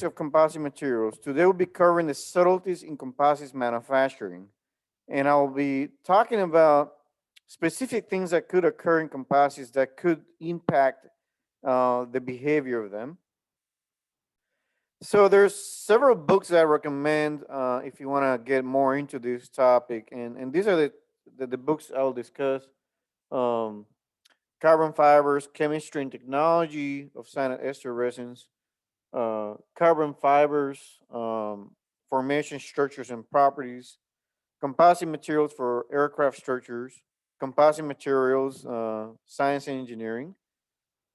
of composite materials. Today we'll be covering the subtleties in composites manufacturing. And I'll be talking about specific things that could occur in composites that could impact the behavior of them. So there's several books that I recommend if you want to get more into this topic. And these are the books I'll discuss. Um, Carbon fibers, chemistry and technology of cyanide ester resins, carbon fibers, formation structures and properties, composite materials for aircraft structures, composite materials, science and engineering,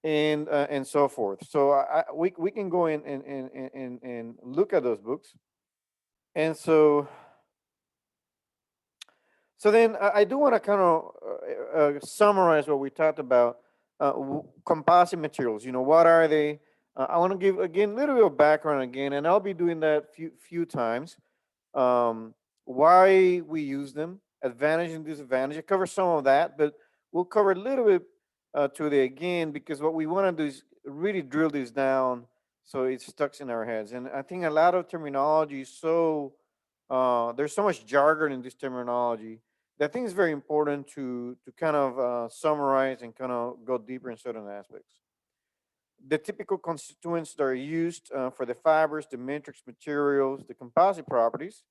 and so forth. So we can go in and look at those books. And so then I do want to kind of summarize what we talked about. Composite materials, what are they? I want to give again a little bit of background again, and I'll be doing that few times. Why we use them, advantage and disadvantage. I cover some of that, but we'll cover a little bit today again because what we want to do is really drill this down so it stuck in our heads. And I think a lot of terminology is so there's so much jargon in this terminology that I think it's very important to kind of summarize and kind of go deeper in certain aspects. The typical constituents that are used for the fibers, the matrix materials, the composite properties,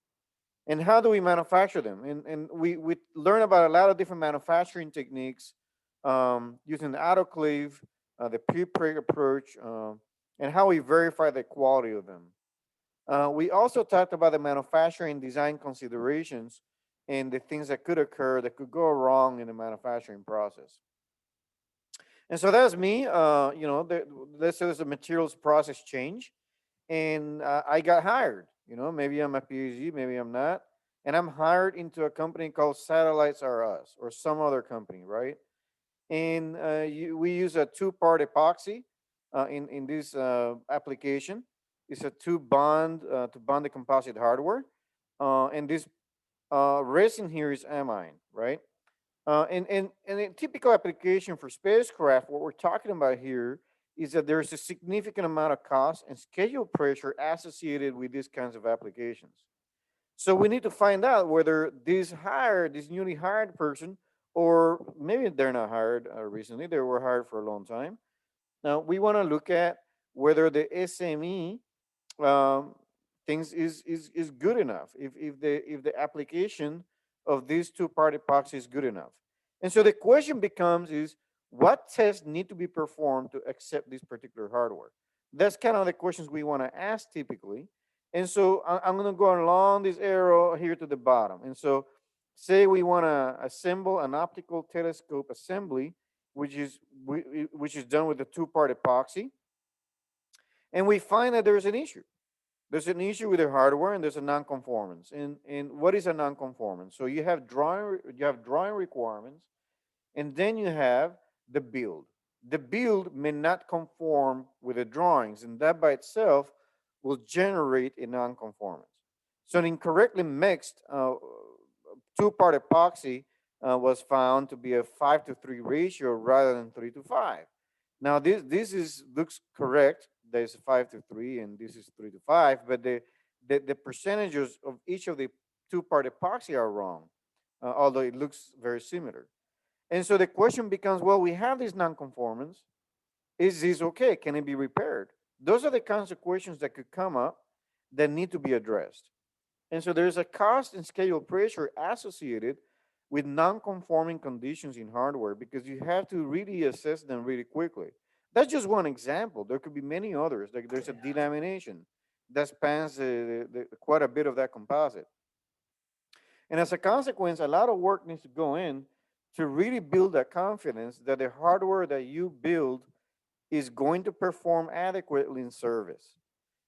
and how do we manufacture them? And we learn about a lot of different manufacturing techniques using the autoclave, the pre-preg approach, and how we verify the quality of them. We also talked about the manufacturing design considerations and the things that could occur that could go wrong in the manufacturing process. And so that's me. Let's say there's a materials process change, and I got hired. Maybe I'm a PhD, maybe I'm not, and I'm hired into a company called Satellites R Us or some other company, right? And we use a two-part epoxy in this application. It's a two bond to bond the composite hardware, and this resin here is amine, right? And a typical application for spacecraft, what we're talking about here is that there's a significant amount of cost and schedule pressure associated with these kinds of applications. So we need to find out whether this newly hired person, or maybe they're not hired recently, they were hired for a long time. Now we want to look at whether the SME um, things is good enough. If the application of these two-part epoxy is good enough, and so the question becomes is what tests need to be performed to accept this particular hardware. That's kind of the questions we want to ask typically. And so I'm going to go along this arrow here to the bottom. And so say we want to assemble an optical telescope assembly, which is done with a two-part epoxy, and we find that there's an issue. There's an issue with the hardware, and there's a non-conformance. And what is a non-conformance? So you have drawing requirements, and then you have the build. The build may not conform with the drawings, and that by itself will generate a non-conformance. So an incorrectly mixed two-part epoxy was found to be a 5-to-3 ratio rather than 3-to-5. Now this looks correct. There's 5-to-3, and this is 3-to-5, but the percentages of each of the two-part epoxy are wrong, although it looks very similar. And so the question becomes, well, we have this non-conformance. Is this okay? Can it be repaired? Those are the kinds of questions that could come up that need to be addressed. And so there's a cost and schedule pressure associated with non-conforming conditions in hardware because you have to really assess them really quickly. That's just one example. There could be many others. Like there's a delamination that spans quite a bit of that composite. And as a consequence, a lot of work needs to go in to really build that confidence that the hardware that you build is going to perform adequately in service.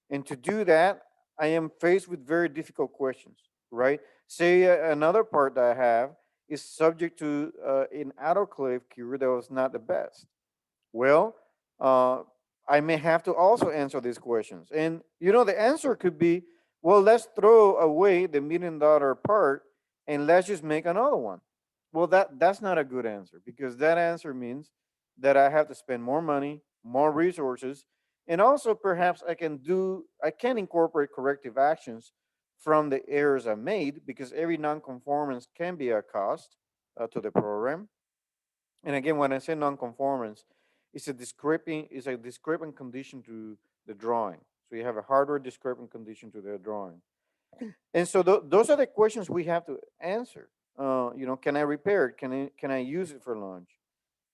And to do that, I am faced with very difficult questions, right? Say another part that I have is subject to an autoclave cure that was not the best. Well, uh, I may have to also answer these questions. And the answer could be, well, let's throw away the $1 million part and let's just make another one. Well, that's not a good answer because that answer means that I have to spend more money, more resources, And also perhaps I can incorporate corrective actions from the errors I made, because every non-conformance can be a cost to the program. And again, when I say non-conformance, it's a discrepant condition to the drawing. So you have a hardware discrepant condition to the drawing. And so those are the questions we have to answer. Can I repair it? Can I use it for launch?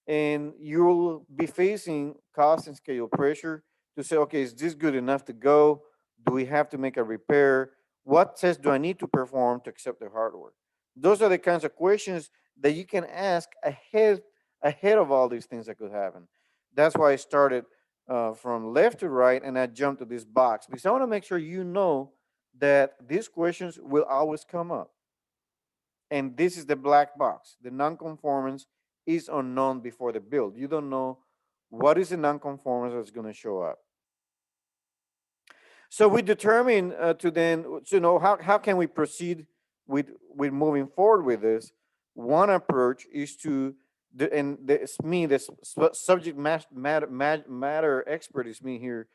And you'll be facing cost and scale pressure to say, okay, is this good enough to go? Do we have to make a repair? What test do I need to perform to accept the hardware? Those are the kinds of questions that you can ask ahead of all these things that could happen. That's why I started from left to right and I jumped to this box, because I want to make sure you know that these questions will always come up. And this is the black box. The nonconformance is unknown before the build. You don't know what is the nonconformance that's going to show up. So we determine to then, how can we proceed with moving forward with this. One approach is to, and it's me, this subject matter expert is me here.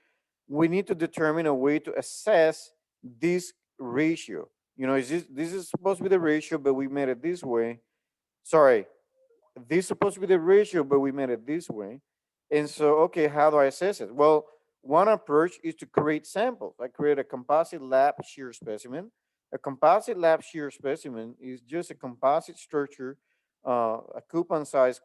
We need to determine a way to assess this ratio. Is this is supposed to be the ratio, but we made it this way. Sorry, this is supposed to be the ratio, but we made it this way. And so, okay, how do I assess it? Well, one approach is to create samples. I create a composite lab shear specimen. A composite lab shear specimen is just a composite structure, a coupon size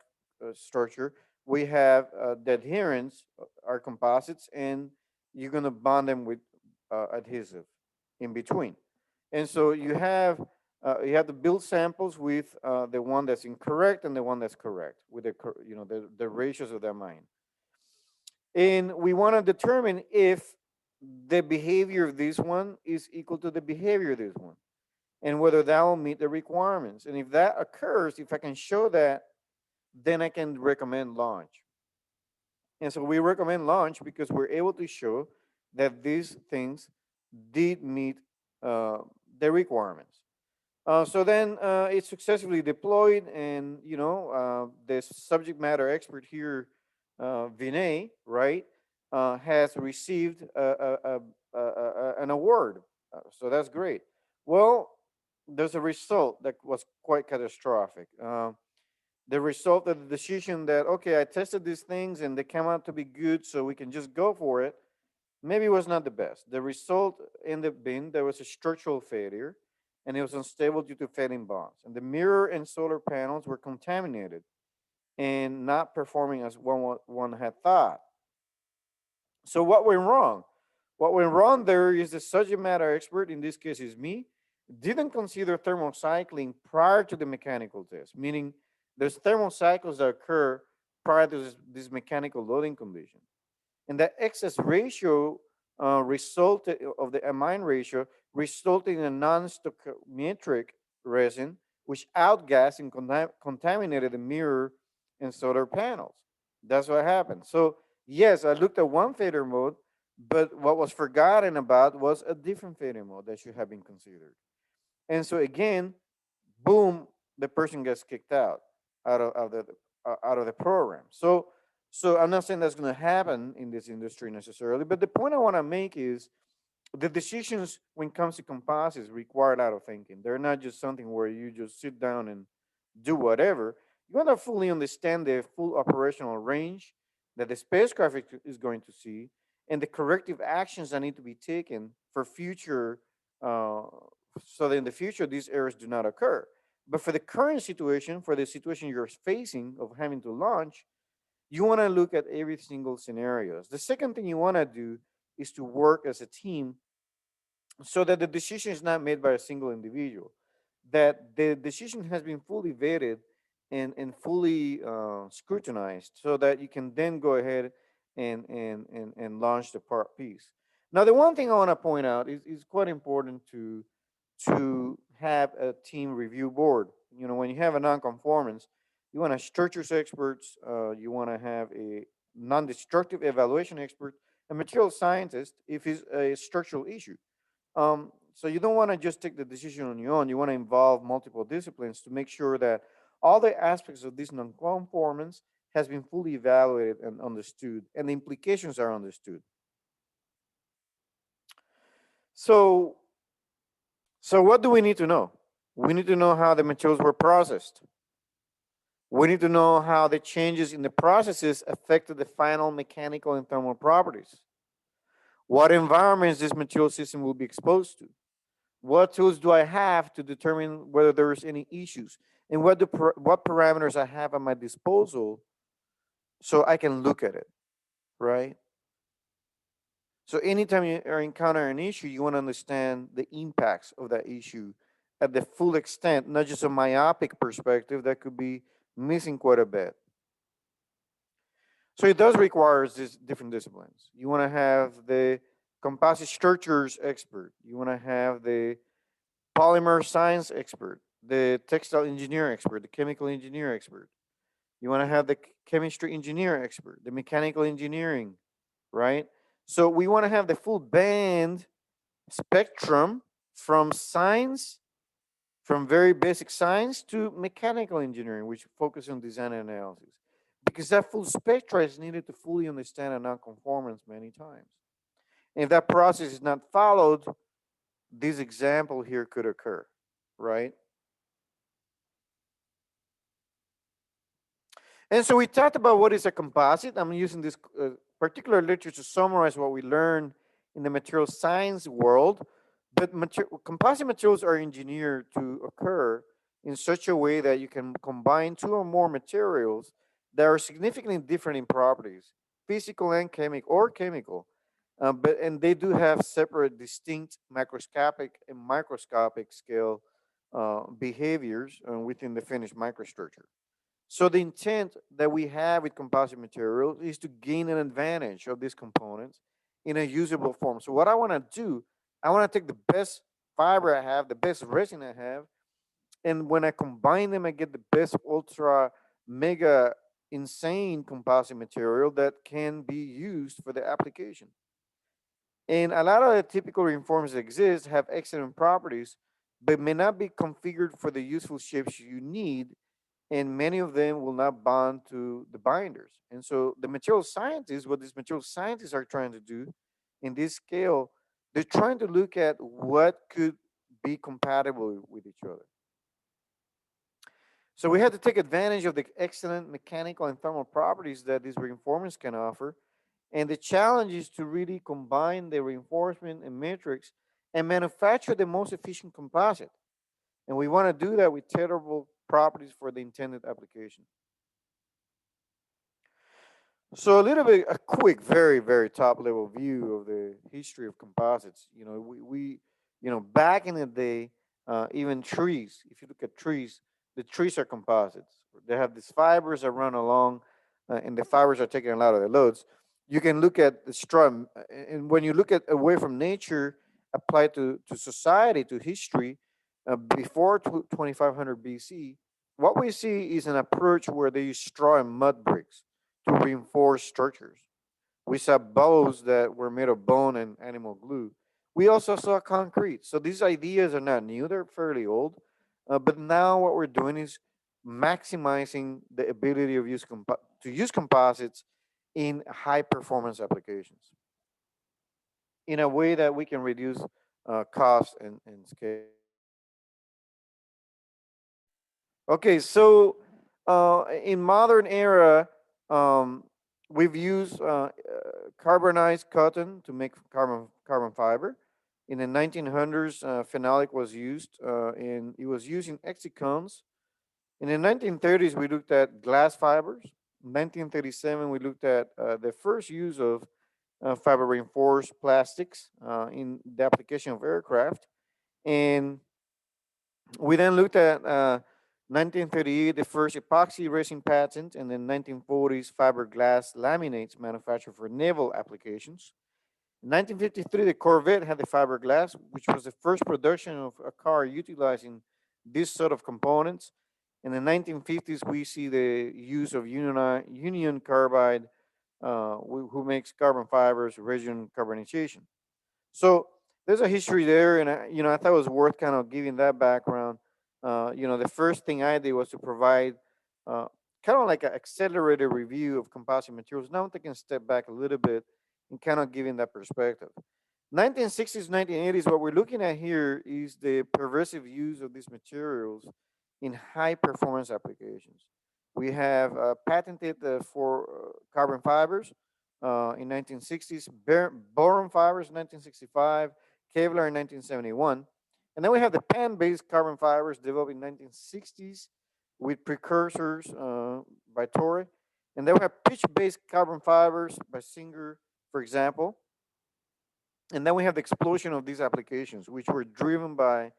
structure. We have the adherents are composites, and you're going to bond them with adhesive in between. And so you have to build samples with the one that's incorrect and the one that's correct, with the ratios of that mine. And we want to determine if the behavior of this one is equal to the behavior of this one, and whether that will meet the requirements. And if that occurs, if I can show that, then I can recommend launch. And so we recommend launch because we're able to show that these things did meet uh, the requirements. So then it's successfully deployed, and the subject matter expert here, Vinay, right, has received an award. So that's great. Well, there's a result that was quite catastrophic. The result of the decision that, okay, I tested these things and they came out to be good, so we can just go for it, maybe was not the best. The result ended up being there was a structural failure, and it was unstable due to failing bonds. And the mirror and solar panels were contaminated and not performing as one had thought. So what went wrong? What went wrong there is the subject matter expert, in this case is me, didn't consider thermal cycling prior to the mechanical test, meaning there's thermal cycles that occur prior to this mechanical loading condition. And that excess ratio resulted of the amine ratio resulting in a non-stoichiometric resin, which outgassed and contaminated the mirror and solar panels. That's what happened. So yes, I looked at one failure mode, but what was forgotten about was a different failure mode that should have been considered. And so again, boom, the person gets kicked out of the program. So I'm not saying that's going to happen in this industry necessarily, but the point I want to make is the decisions when it comes to composites require a lot of thinking. They're not just something where you just sit down and do whatever. You want to fully understand the full operational range that the spacecraft is going to see, and the corrective actions that need to be taken for future, uh, so that in the future these errors do not occur. But for the current situation, for the situation you're facing of having to launch, you want to look at every single scenarios. The second thing you want to do is to work as a team so that the decision is not made by a single individual, that the decision has been fully vetted and fully scrutinized, so that you can then go ahead and launch the part piece. Now, the one thing I want to point out is quite important to have a team review board. When you have a non-conformance, you want to structures experts, you want to have a non-destructive evaluation expert, a material scientist if it's a structural issue. So you don't want to just take the decision on your own. You want to involve multiple disciplines to make sure that all the aspects of this non-conformance has been fully evaluated and understood, and the implications are understood. So, so what do we need to know? We need to know how the materials were processed. We need to know how the changes in the processes affected the final mechanical and thermal properties. What environments this material system will be exposed to. What tools do I have to determine whether there's any issues? And what parameters I have at my disposal so I can look at it, right? So anytime you encounter an issue, you want to understand the impacts of that issue at the full extent, not just a myopic perspective that could be missing quite a bit. So it does require these different disciplines. You want to have the composite structures expert. You want to have the polymer science expert, the textile engineer expert, the chemical engineer expert. You want to have the chemistry engineer expert, the mechanical engineering, right? So we want to have the full band spectrum from science, from very basic science to mechanical engineering, which focus on design and analysis. Because that full spectrum is needed to fully understand a non-conformance many times. And if that process is not followed, this example here could occur, right? And so we talked about what is a composite. I'm using this particular literature to summarize what we learned in the material science world. But composite materials are engineered to occur in such a way that you can combine two or more materials that are significantly different in properties, physical and chemical. And they do have separate, distinct macroscopic and microscopic scale behaviors within the finished microstructure. So the intent that we have with composite materials is to gain an advantage of these components in a usable form. So what I want to do, I want to take the best fiber I have, the best resin I have, and when I combine them, I get the best ultra mega insane composite material that can be used for the application. And a lot of the typical reinformers that exist have excellent properties, but may not be configured for the useful shapes you need, and many of them will not bond to the binders. And so the material scientists, what these material scientists are trying to do in this scale, they're trying to look at what could be compatible with each other. So we have to take advantage of the excellent mechanical and thermal properties that these reinforcements can offer. And the challenge is to really combine the reinforcement and matrix and manufacture the most efficient composite. And we want to do that with tailorable properties for the intended application. So a little bit, a quick, very, very top level view of the history of composites. Back in the day, even trees, if you look at trees, the trees are composites. They have these fibers that run along, and the fibers are taking a lot of the loads. You can look at the straw, and when you look at away from nature, applied to society, to history, before 2500 BC, what we see is an approach where they use straw and mud bricks to reinforce structures. We saw bows that were made of bone and animal glue. We also saw concrete. So these ideas are not new, they're fairly old. But now what we're doing is maximizing the ability of to use composites in high performance applications in a way that we can reduce cost and scale. Okay, so in modern era, um, we've used carbonized cotton to make carbon fiber. In the 1900s, phenolic was used, and it was used in exicones. In the 1930s, we looked at glass fibers. In 1937, we looked at the first use of fiber reinforced plastics in the application of aircraft. And we then looked at 1938, the first epoxy resin patent, and then 1940s fiberglass laminates manufactured for naval applications. In 1953, the Corvette had the fiberglass, which was the first production of a car utilizing this sort of components. In the 1950s, we see the use of Union Carbide, who makes carbon fibers, resin carbonization. So there's a history there, and I thought it was worth kind of giving that background. The first thing I did was to provide kind of like an accelerated review of composite materials. Now I'm taking a step back a little bit and kind of giving that perspective. 1960s, 1980s, what we're looking at here is the pervasive use of these materials in high performance applications. We have patented for carbon fibers in 1960s, boron fibers in 1965, Kevlar in 1971. And then we have the pan-based carbon fibers developed in 1960s with precursors by Torre. And then we have pitch-based carbon fibers by Singer, for example. And then we have the explosion of these applications, which were driven by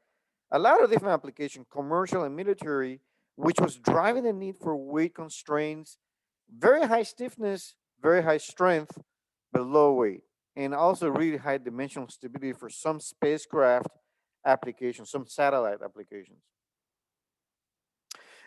a lot of different applications, commercial and military, which was driving the need for weight constraints, very high stiffness, very high strength, but low weight, and also really high dimensional stability for some spacecraft applications, some satellite applications.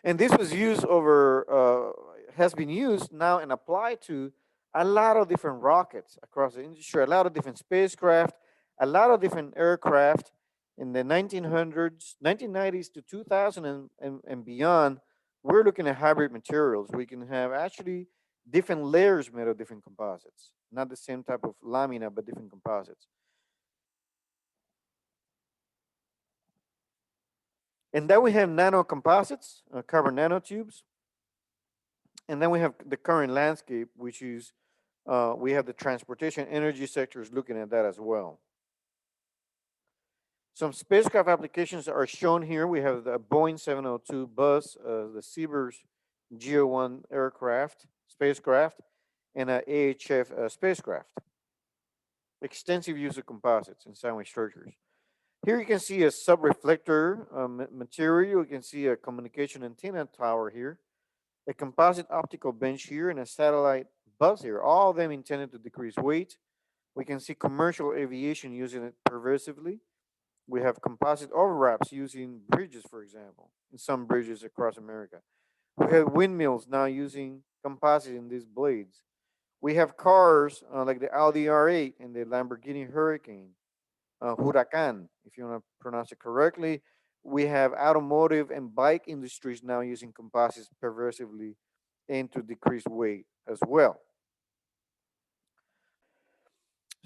And this was used over, has been used now and applied to a lot of different rockets across the industry, a lot of different spacecraft, a lot of different aircraft in the 1900s, 1990s to 2000 and beyond. We're looking at hybrid materials. We can have actually different layers made of different composites, not the same type of lamina, but different composites. And then we have nano composites, carbon nanotubes. And then we have the current landscape, which is we have the transportation energy sectors looking at that as well. Some spacecraft applications are shown here. We have the Boeing 702 bus, the Seabird Geo-1 aircraft, spacecraft, and an AHF spacecraft. Extensive use of composites in sandwich structures. Here you can see a subreflector material. You can see a communication antenna tower here, a composite optical bench here, and a satellite bus here, all of them intended to decrease weight. We can see commercial aviation using it pervasively. We have composite overwraps using bridges, for example, in some bridges across America. We have windmills now using composite in these blades. We have cars like the Audi R8 and the Lamborghini Hurricane, Huracan, if you want to pronounce it correctly. We have automotive and bike industries now using composites pervasively and to decrease weight as well.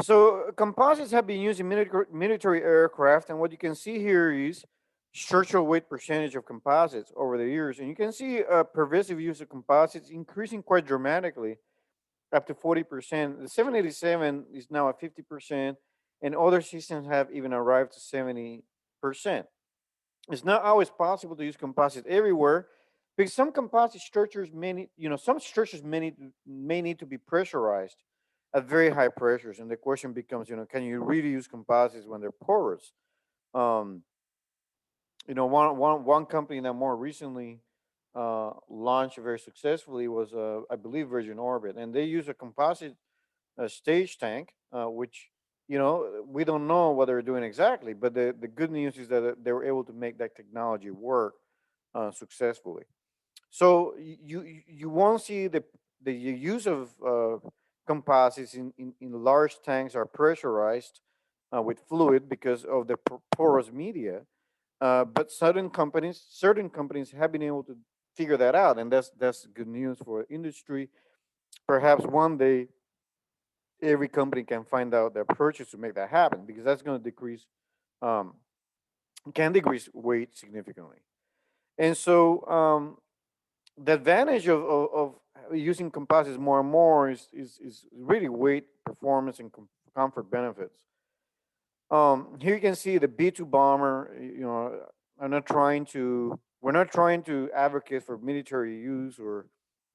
So composites have been used in military aircraft, and what you can see here is structural weight percentage of composites over the years, and you can see a pervasive use of composites increasing quite dramatically, up to 40%. The 787 is now at 50%, and other systems have even arrived to 70%. It's not always possible to use composites everywhere because some composite structures some structures may need to be pressurized at very high pressures, and the question becomes, can you really use composites when they're porous? Um, one company that more recently launched very successfully was, I believe, Virgin Orbit, and they use a composite stage tank, which we don't know what they're doing exactly, but the good news is that they were able to make that technology work successfully. So you won't see the use of composites in large tanks are pressurized with fluid because of the porous media. But certain companies have been able to figure that out, and that's good news for industry. Perhaps one day every company can find out their purchase to make that happen because that's going to um, can decrease weight significantly. And so the advantage of using composites more and more is really weight, performance, and comfort benefits. Here you can see the B-2 bomber. I'm not trying to. We're not trying to advocate for military use or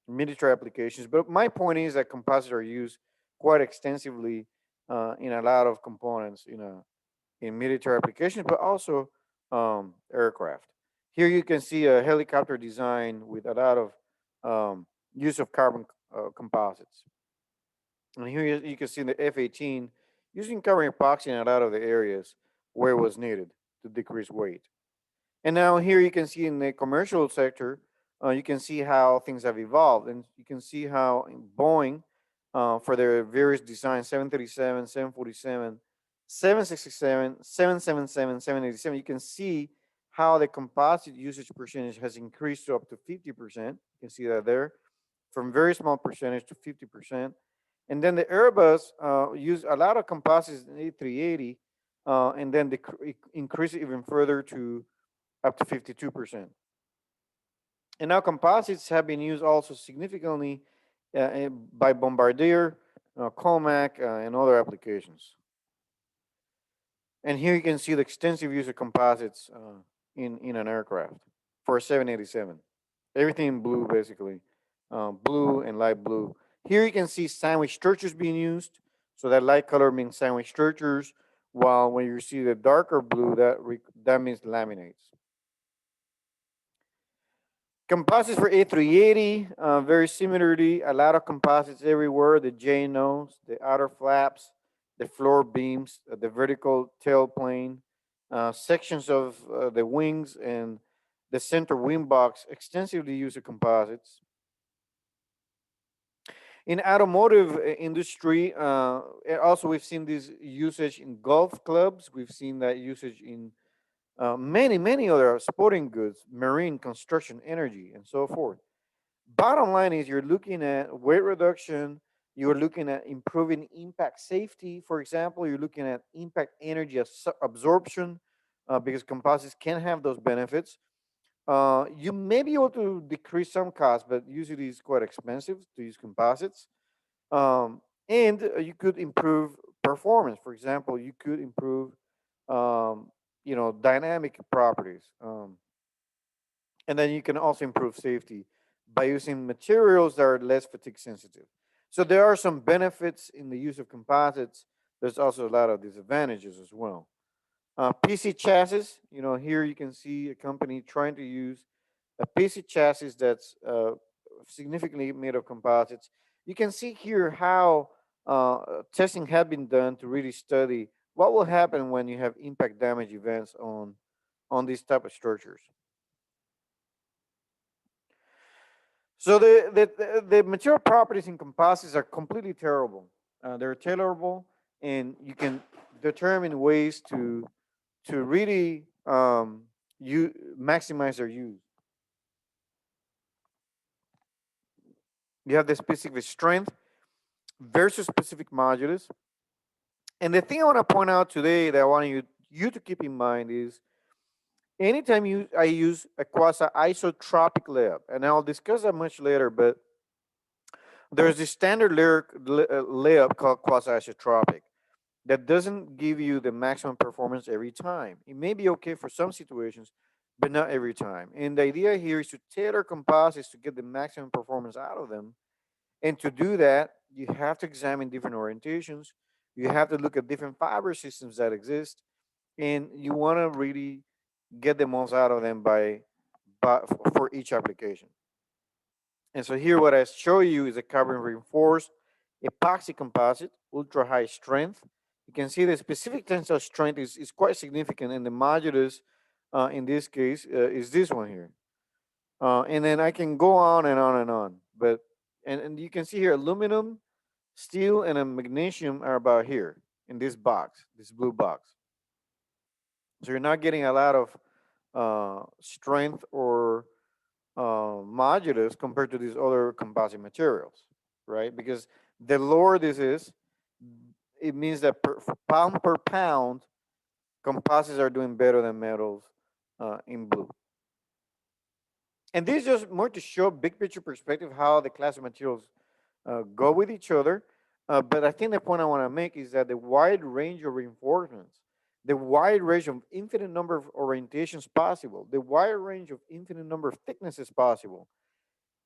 military applications, but my point is that composites are used quite extensively in a lot of components, in military applications, but also aircraft. Here you can see a helicopter design with a lot of use of carbon composites. And here you can see the F-18 using carbon epoxy in a lot of the areas where it was needed to decrease weight. And now here you can see in the commercial sector, you can see how things have evolved. And you can see how Boeing, for their various designs, 737, 747, 767, 777, 787, you can see how the composite usage percentage has increased to up to 50%. You can see that there, from very small percentage to 50%. And then the Airbus use a lot of composites in A380, and then they increase it even further to up to 52%. And now composites have been used also significantly by Bombardier, Comac, and other applications. And here you can see the extensive use of composites in an aircraft for a 787. Everything in blue, basically, blue and light blue. Here you can see sandwich structures being used. So that light color means sandwich structures, while when you see the darker blue, that means laminates. Composites for A380, very similarly, a lot of composites everywhere. The J nose, the outer flaps, the floor beams, the vertical tail plane, sections of the wings, and the center wing box extensively use of composites. In automotive industry, also we've seen this usage in golf clubs. We've seen that usage in many other sporting goods, marine, construction, energy, and so forth. Bottom line is you're looking at weight reduction, you're looking at improving impact safety. For example, you're looking at impact energy absorption because composites can have those benefits. You may be able to decrease some costs, but usually it's quite expensive to use composites. And you could improve performance. For example, you could improve, dynamic properties. And then you can also improve safety by using materials that are less fatigue sensitive. So there are some benefits in the use of composites. There's also a lot of disadvantages as well. PC chassis, here you can see a company trying to use a PC chassis that's significantly made of composites. You can see here how testing had been done to really study what will happen when you have impact damage events on these type of structures. So the material properties in composites are completely terrible. They're tailorable, and you can determine ways to really you maximize their use. You have the specific strength versus specific modulus. And the thing I want to point out today that I want you to keep in mind is anytime I use a quasi isotropic layup, and I'll discuss that much later, but there's this standard layup called quasi isotropic that doesn't give you the maximum performance every time. It may be okay for some situations, but not every time. And the idea here is to tailor composites to get the maximum performance out of them. And to do that, you have to examine different orientations. You have to look at different fiber systems that exist, and you want to really get the most out of them by for each application. And so here, what I show you is a carbon reinforced epoxy composite, ultra high strength. You can see the specific tensile strength is quite significant, and the modulus in this case is this one here. And then I can go on and on and on. But and you can see here aluminum, steel, and a magnesium are about here in this box, this blue box. So you're not getting a lot of strength or modulus compared to these other composite materials, right? Because the lower this is, it means that pound per pound, composites are doing better than metals in blue. And this is just more to show big picture perspective how the class of materials go with each other. But I think the point I want to make is that the wide range of reinforcements, the wide range of infinite number of orientations possible, the wide range of infinite number of thicknesses possible,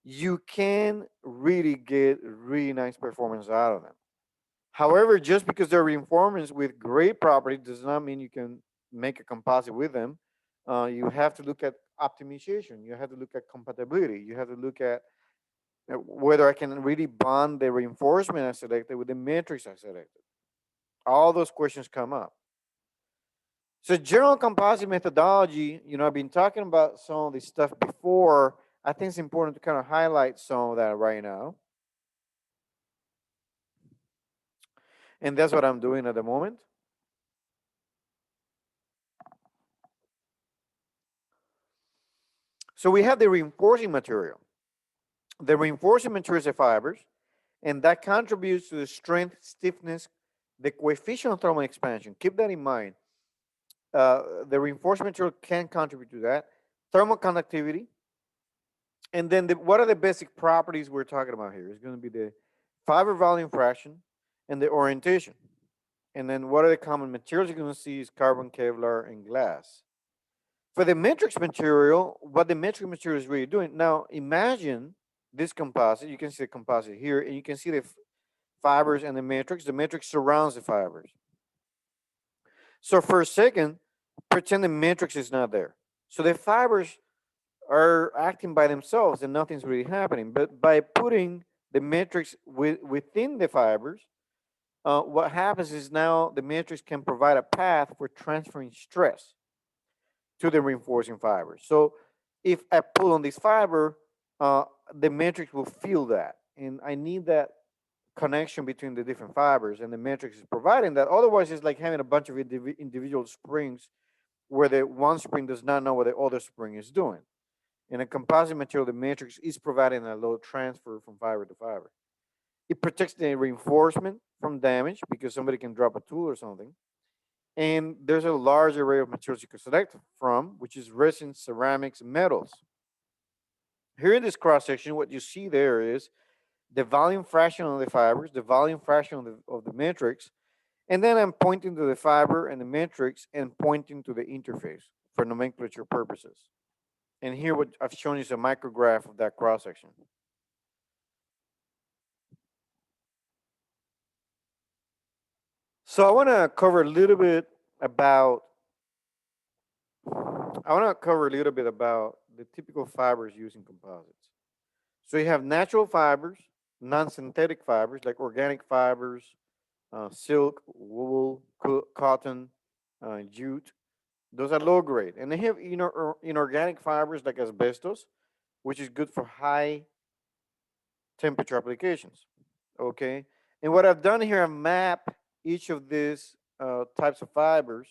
you can really get really nice performance out of them. However, just because they're reinforcements with great properties does not mean you can make a composite with them. You have to look at optimization. You have to look at compatibility. You have to look at whether I can really bond the reinforcement I selected with the matrix I selected. All those questions come up. So general composite methodology, I've been talking about some of this stuff before. I think it's important to kind of highlight some of that right now. And that's what I'm doing at the moment. So we have the reinforcing material. The reinforcing material is the fibers, And that contributes to the strength, stiffness, the coefficient of thermal expansion. Keep that in mind. The reinforced material can contribute to that. Thermal conductivity. And then what are the basic properties we're talking about here? It's going to be the fiber volume fraction and the orientation. And then what are the common materials you're going to see is carbon, Kevlar, and glass. For the matrix material, what the matrix material is really doing, now imagine this composite. You can see the composite here, and you can see the fibers and the matrix. The matrix surrounds the fibers. So for a second, pretend the matrix is not there. So the fibers are acting by themselves and nothing's really happening. But by putting the matrix within the fibers, what happens is now the matrix can provide a path for transferring stress to the reinforcing fibers. So if I pull on this fiber, the matrix will feel that. And I need that connection between the different fibers, and the matrix is providing that. Otherwise, it's like having a bunch of individual springs where the one spring does not know what the other spring is doing. In a composite material, the matrix is providing a load transfer from fiber to fiber. It protects the reinforcement from damage because somebody can drop a tool or something. And there's a large array of materials you can select from, which is resin, ceramics, and metals. Here in this cross section, what you see there is the volume fraction of the fibers, the volume fraction of the matrix, and then I'm pointing to the fiber and the matrix and pointing to the interface for nomenclature purposes. And here what I've shown you is a micrograph of that cross section. So I want to cover a little bit about the typical fibers used in composites. So you have natural fibers, non-synthetic fibers like organic fibers, silk, wool, cotton, jute. Those are low grade. And they have inorganic fibers like asbestos, which is good for high temperature applications. Okay. And what I've done here, I've mapped each of these types of fibers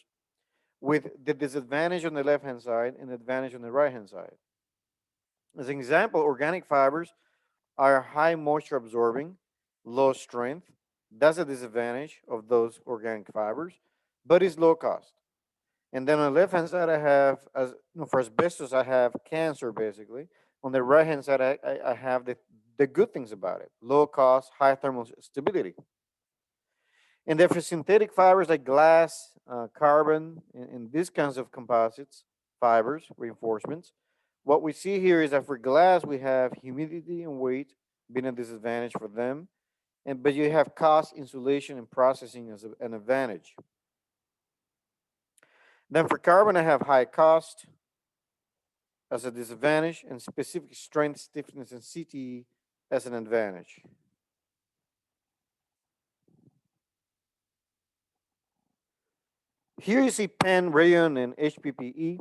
with the disadvantage on the left hand side and the advantage on the right hand side. As an example, organic fibers are high moisture absorbing, low strength. That's a disadvantage of those organic fibers, but it's low cost. And then on the left hand side, I have, for asbestos, I have cancer basically. On the right hand side, I have the good things about it: low cost, high thermal stability. And then for synthetic fibers like glass, carbon, and these kinds of composites, fibers, reinforcements, what we see here is that for glass, we have humidity and weight being a disadvantage for them. But you have cost, insulation, and processing as an advantage. Then for carbon, I have high cost as a disadvantage and specific strength, stiffness, and CTE as an advantage. Here you see PEN, rayon, and HPPE.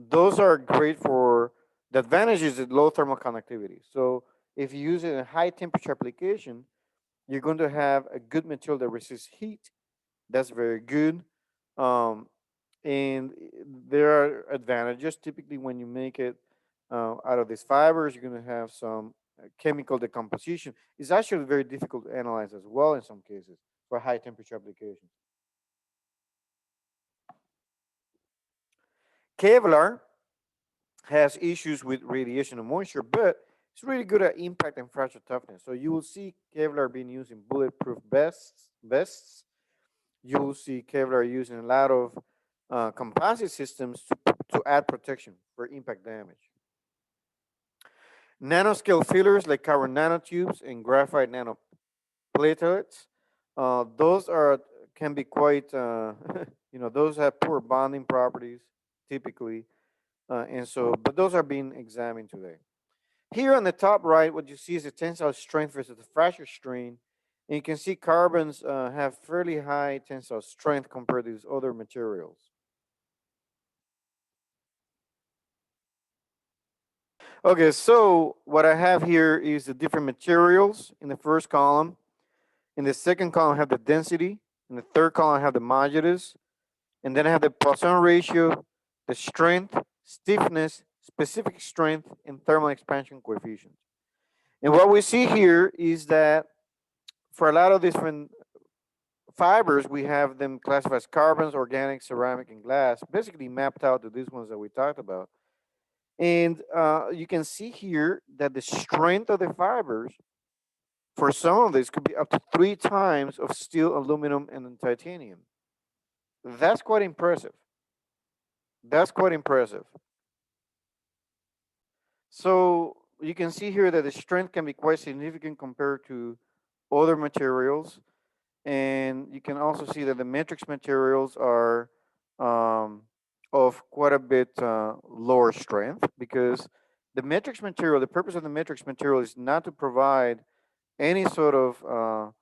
Those are great for the advantages of low thermal conductivity. So if you use it in a high temperature application, you're going to have a good material that resists heat. That's very good. And there are advantages. Typically, when you make it out of these fibers, you're going to have some chemical decomposition. It's actually very difficult to analyze as well in some cases for high temperature applications. Kevlar has issues with radiation and moisture, but it's really good at impact and fracture toughness. So you will see Kevlar being used in bulletproof vests. You will see Kevlar used in a lot of composite systems to add protection for impact damage. Nanoscale fillers like carbon nanotubes and graphite nanoplatelets, those can be quite, those have poor bonding properties typically. But those are being examined today. Here on the top right, what you see is the tensile strength versus the fracture strain. And you can see carbons have fairly high tensile strength compared to these other materials. Okay, so what I have here is the different materials in the first column. In the second column, I have the density. In the third column, I have the modulus. And then I have the Poisson ratio, the strength, stiffness, specific strength, and thermal expansion coefficient. And what we see here is that For a lot of different fibers, we have them classified as carbons, organic, ceramic, and glass, basically mapped out to these ones that we talked about. And you can see here that the strength of the fibers for some of these could be up to 3 times of steel, aluminum, and then titanium. That's quite impressive. That's quite impressive. So you can see here that the strength can be quite significant compared to other materials. And you can also see that the matrix materials are um, of quite a bit lower strength, because the matrix material, the purpose of the matrix material is not to provide any sort of,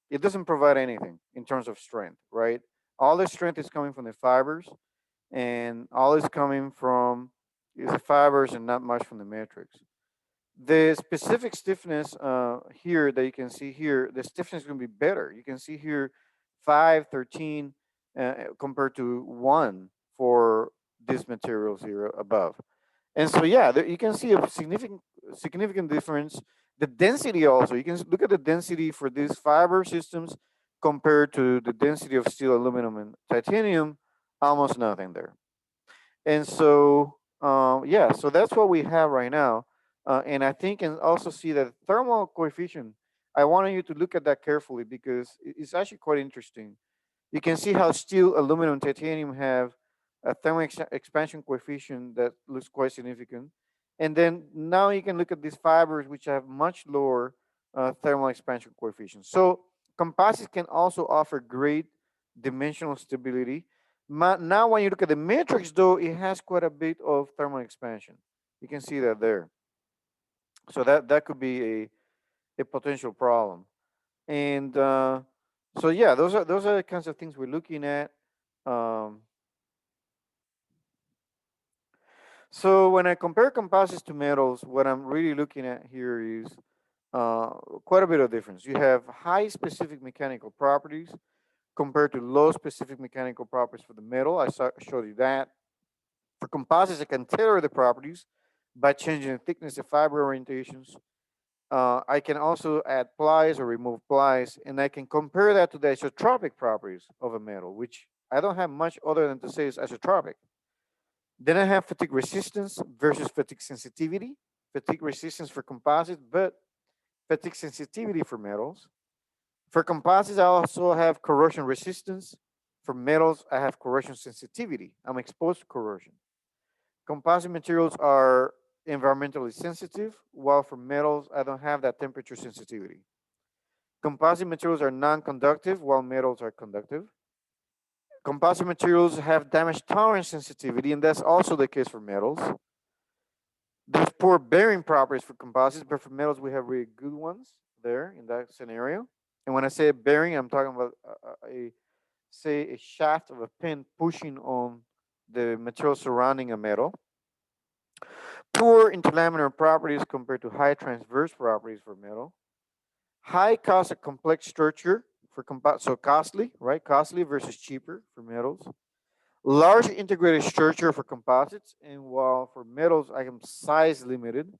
it doesn't provide anything in terms of strength, right? All the strength is coming from the fibers, and all is coming from is the fibers and not much from the matrix. The specific stiffness here that you can see here, the stiffness is going to be better. You can see here 5, 13 compared to 1 for these materials here above. And so, yeah, there, you can see a significant difference. The density also, you can look at the density for these fiber systems compared to the density of steel, aluminum, and titanium, almost nothing there. And so, yeah, so that's what we have right now. And I think and also see that thermal coefficient, I wanted you to look at that carefully because it's actually quite interesting. You can see how steel, aluminum, and titanium have a thermal expansion coefficient that looks quite significant. And then now you can look at these fibers, which have much lower thermal expansion coefficients. So composites can also offer great dimensional stability. Now, when you look at the matrix, though, it has quite a bit of thermal expansion. You can see that there. So that could be a potential problem. And so yeah, those are the kinds of things we're looking at. Um, so when I compare composites to metals, what I'm really looking at here is uh, quite a bit of difference. You have high specific mechanical properties compared to low specific mechanical properties for the metal. Showed you that. For composites, I can tailor the properties by changing the thickness of fiber orientations. I can also add plies or remove plies, and I can compare that to the isotropic properties of a metal, which I don't have much other than to say is isotropic. Then I have fatigue resistance versus fatigue sensitivity. Fatigue resistance for composites, but fatigue sensitivity for metals. For composites, I also have corrosion resistance. For metals, I have corrosion sensitivity. I'm exposed to corrosion. Composite materials are environmentally sensitive, while for metals, I don't have that temperature sensitivity. Composite materials are non-conductive, while metals are conductive. Composite materials have damage tolerance sensitivity, and that's also the case for metals. There's poor bearing properties for composites, but for metals, we have really good ones there in that scenario. And when I say bearing, I'm talking about say a shaft of a pin pushing on the material surrounding a metal. Poor interlaminar properties compared to high transverse properties for metal. High cost of complex structure for so costly, right? Costly versus cheaper for metals. Large integrated structure for composites, and while for metals I am size limited,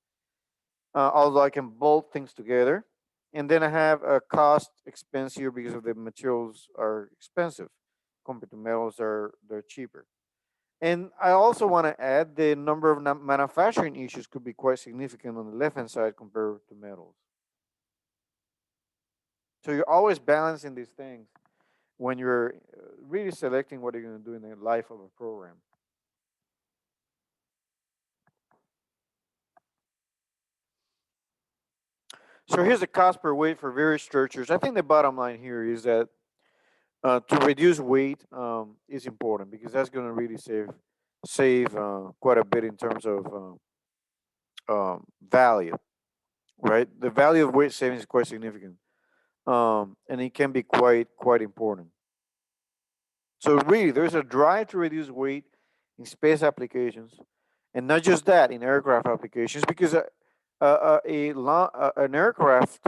although I can bolt things together. And then I have a cost expense here because of the materials are expensive compared to metals they're cheaper. And I also want to add the number of manufacturing issues could be quite significant on the left hand side compared to metals. So you're always balancing these things when you're really selecting what you're going to do in the life of a program. So here's the cost per weight for various structures. I think the bottom line here is that to reduce weight is important because that's going to really save quite a bit in terms of value, right? The value of weight savings is quite significant, and it can be quite important. So really, there's a drive to reduce weight in space applications, and not just that in aircraft applications, because an aircraft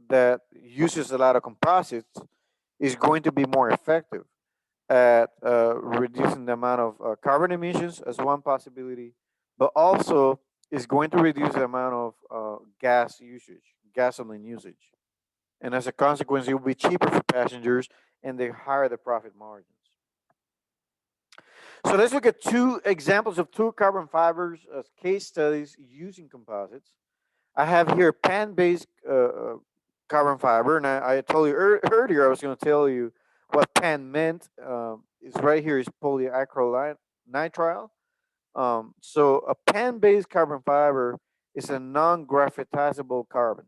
that uses a lot of composites is going to be more effective at reducing the amount of carbon emissions as one possibility, but also is going to reduce the amount of gas usage, gasoline usage. And as a consequence, it will be cheaper for passengers and they higher the profit margins. So let's look at two examples of two carbon fibers as case studies using composites. I have here pan-based carbon fiber, and I told you earlier I was going to tell you what pan meant. Is right here is polyacrylate nitrile. So a pan-based carbon fiber is a non-graphitizable carbon.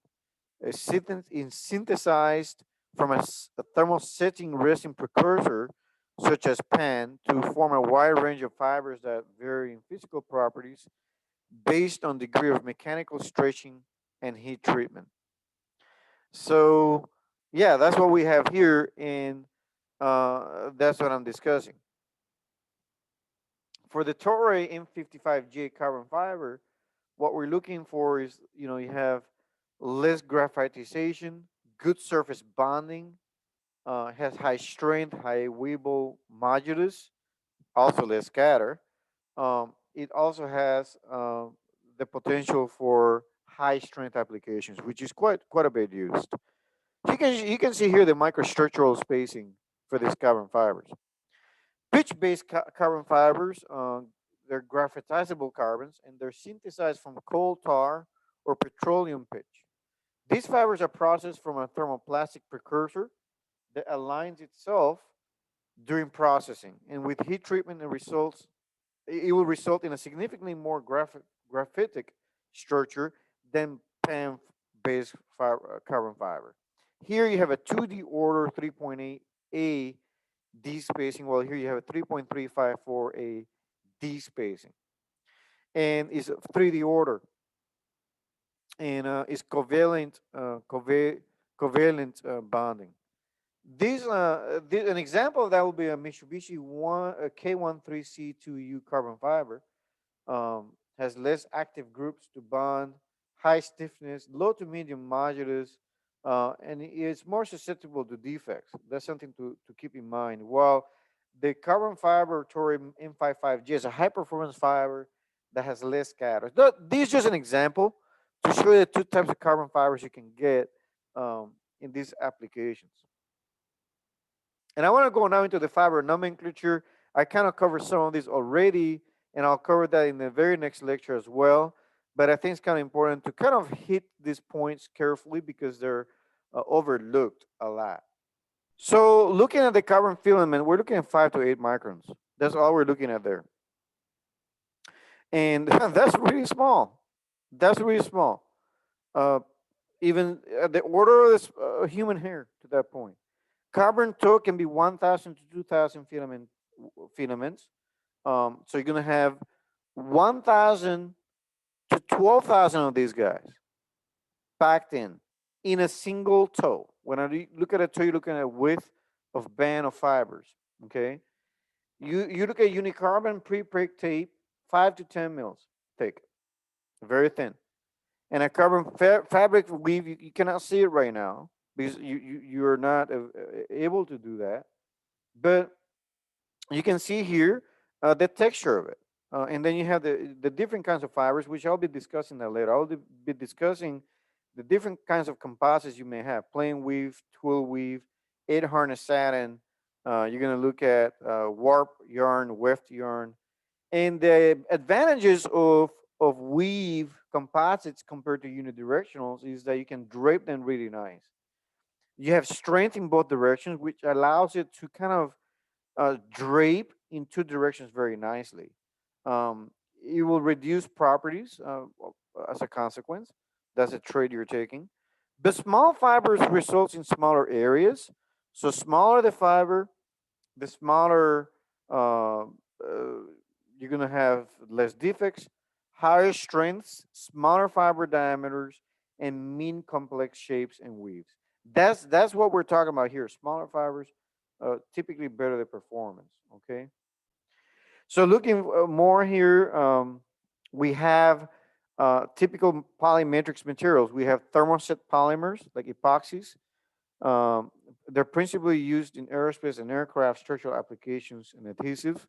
It's synthesized from a thermosetting resin precursor, such as pan, to form a wide range of fibers that vary in physical properties based on degree of mechanical stretching and heat treatment. So, yeah, that's what we have here, and that's what I'm discussing. For the Torre M55J carbon fiber, what we're looking for is, you have less graphitization, good surface bonding, has high strength, high weeble modulus, also less scatter. It also has the potential for high strength applications, which is quite a bit used. You can see here the microstructural spacing for these carbon fibers. Pitch-based carbon fibers, they're graphitizable carbons, and they're synthesized from coal tar or petroleum pitch. These fibers are processed from a thermoplastic precursor that aligns itself during processing, and with heat treatment and results, it will result in a significantly more graphitic structure than PAM-based carbon fiber. Here you have a 2D order 3.8 A D spacing, while here you have a 3.354 A D spacing, and is 3D order, and is covalent bonding. An example of that will be a Mitsubishi K13C2U carbon fiber. Has less active groups to bond, high stiffness, low to medium modulus, and it's more susceptible to defects. That's something to keep in mind. While the carbon fiber Torium M55G is a high performance fiber that has less scatter. This is just an example to show you the two types of carbon fibers you can get in these applications. And I want to go now into the fiber nomenclature. I kind of covered some of these already, and I'll cover that in the very next lecture as well. But I think it's kind of important to kind of hit these points carefully because they're overlooked a lot. So looking at the carbon filament, we're looking at 5 to 8 microns. That's all we're looking at there. And that's really small. That's really small. Even the order of this human hair to that point. Carbon toe can be 1,000 to 2,000 filaments. So you're going to have 1,000 to 12,000 of these guys packed in a single toe. When I look at a toe, you're looking at a width of band of fibers. Okay. You look at unicarbon pre-preg tape, 5 to 10 mils thick, very thin. And a carbon fabric weave, you cannot see it right now because you're not able to do that. But you can see here the texture of it. And then you have the different kinds of fibers, which I'll be discussing that later. I'll be discussing the different kinds of composites you may have: plain weave, twill weave, 8 harness satin. You're going to look at warp yarn, weft yarn. And the advantages of weave composites compared to unidirectionals is that you can drape them really nice. You have strength in both directions, which allows it to kind of drape in two directions very nicely. It will reduce properties as a consequence. That's a trade you're taking. The small fibers results in smaller areas. So smaller the fiber, the smaller you're going to have less defects, higher strengths, smaller fiber diameters, and mean complex shapes and weaves. That's what we're talking about here. Smaller fibers typically better the performance. Okay. So looking more here, we have typical polymatrix materials. We have thermoset polymers like epoxies. Um, they're principally used in aerospace and aircraft structural applications and adhesive.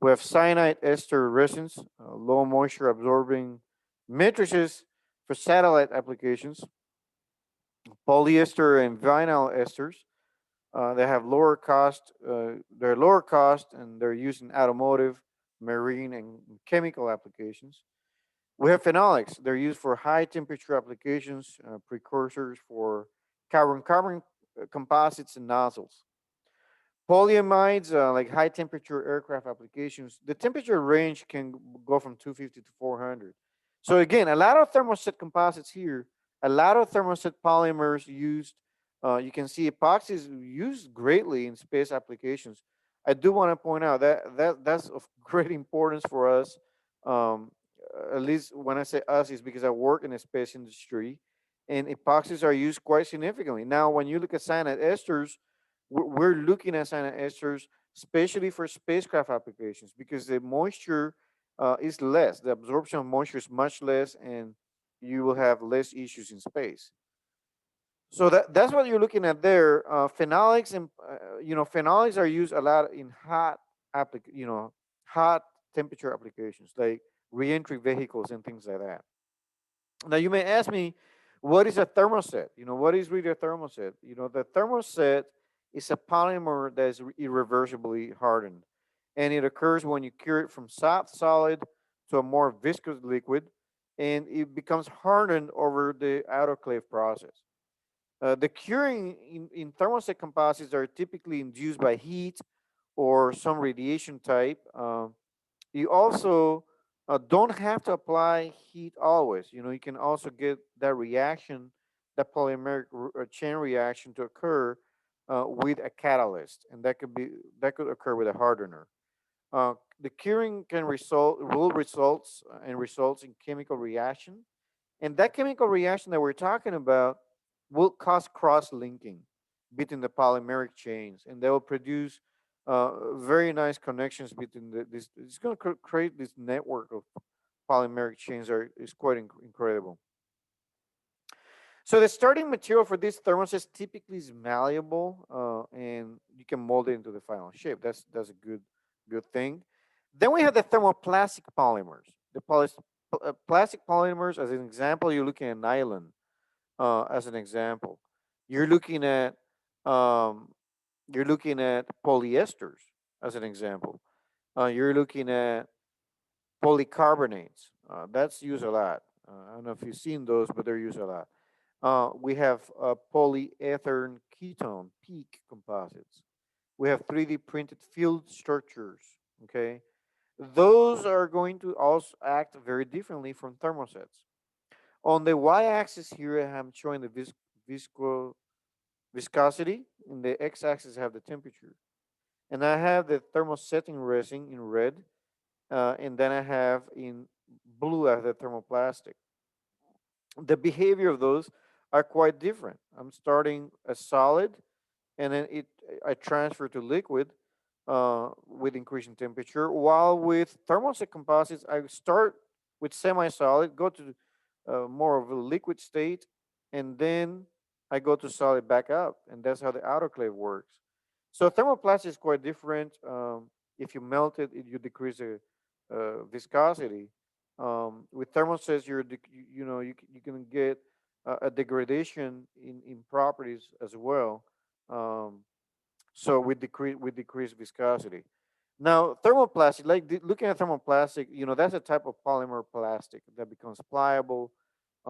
We have cyanide ester resins, low moisture absorbing matrices for satellite applications. Polyester and vinyl esters, they have lower cost. They're lower cost, and they're used in automotive, marine, and chemical applications. We have phenolics. They're used for high temperature applications, precursors for carbon composites and nozzles. Polyamides, like high temperature aircraft applications, the temperature range can go from 250 to 400. So again, a lot of thermoset composites here, a lot of thermoset polymers used. You can see epoxy is used greatly in space applications. I do want to point out that that's of great importance for us. Um, at least when I say us, is because I work in the space industry, and epoxies are used quite significantly. Now, when you look at cyanide esters, we're looking at cyanide esters, especially for spacecraft applications, because the moisture is less. The absorption of moisture is much less, and you will have less issues in space. So that's what you're looking at there. Phenolics and phenolics are used a lot in hot temperature applications like reentry vehicles and things like that. Now you may ask me, what is a thermoset? What is really a thermoset? The thermoset is a polymer that is irreversibly hardened, and it occurs when you cure it from soft solid to a more viscous liquid, and it becomes hardened over the autoclave process. The curing in thermoset composites are typically induced by heat or some radiation type. You also don't have to apply heat always. You can also get that reaction, that polymeric chain reaction to occur with a catalyst, and that could occur with a hardener. The curing will results and results in chemical reaction, and that chemical reaction that we're talking about will cause cross linking between the polymeric chains, and they will produce very nice connections between this. It's going to create this network of polymeric chains that is quite incredible. So the starting material for these thermosets typically is malleable, and you can mold it into the final shape. That's a good thing. Then we have the thermoplastic polymers. Plastic polymers, as an example, you're looking at nylon. As an example, you're looking at um, you're looking at polyesters. As an example, you're looking at polycarbonates. That's used a lot. I don't know if you've seen those, but they're used a lot. We have polyethylene ketone peak composites. We have 3D printed field structures. Okay, those are going to also act very differently from thermosets. On the y-axis here, I'm showing the visco viscosity. In the x-axis, I have the temperature, and I have the thermosetting resin in red, and then I have in blue I have the thermoplastic. The behavior of those are quite different. I'm starting a solid, and then I transfer to liquid with increasing temperature. While with thermoset composites, I start with semi-solid, go to more of a liquid state, and then I go to solid back up, and that's how the autoclave works. So thermoplastic is quite different. If you melt it, you decrease the viscosity. With thermosets, you can get a degradation in properties as well. Um, so with decreased viscosity. Now, thermoplastic, like looking at thermoplastic, that's a type of polymer plastic that becomes pliable,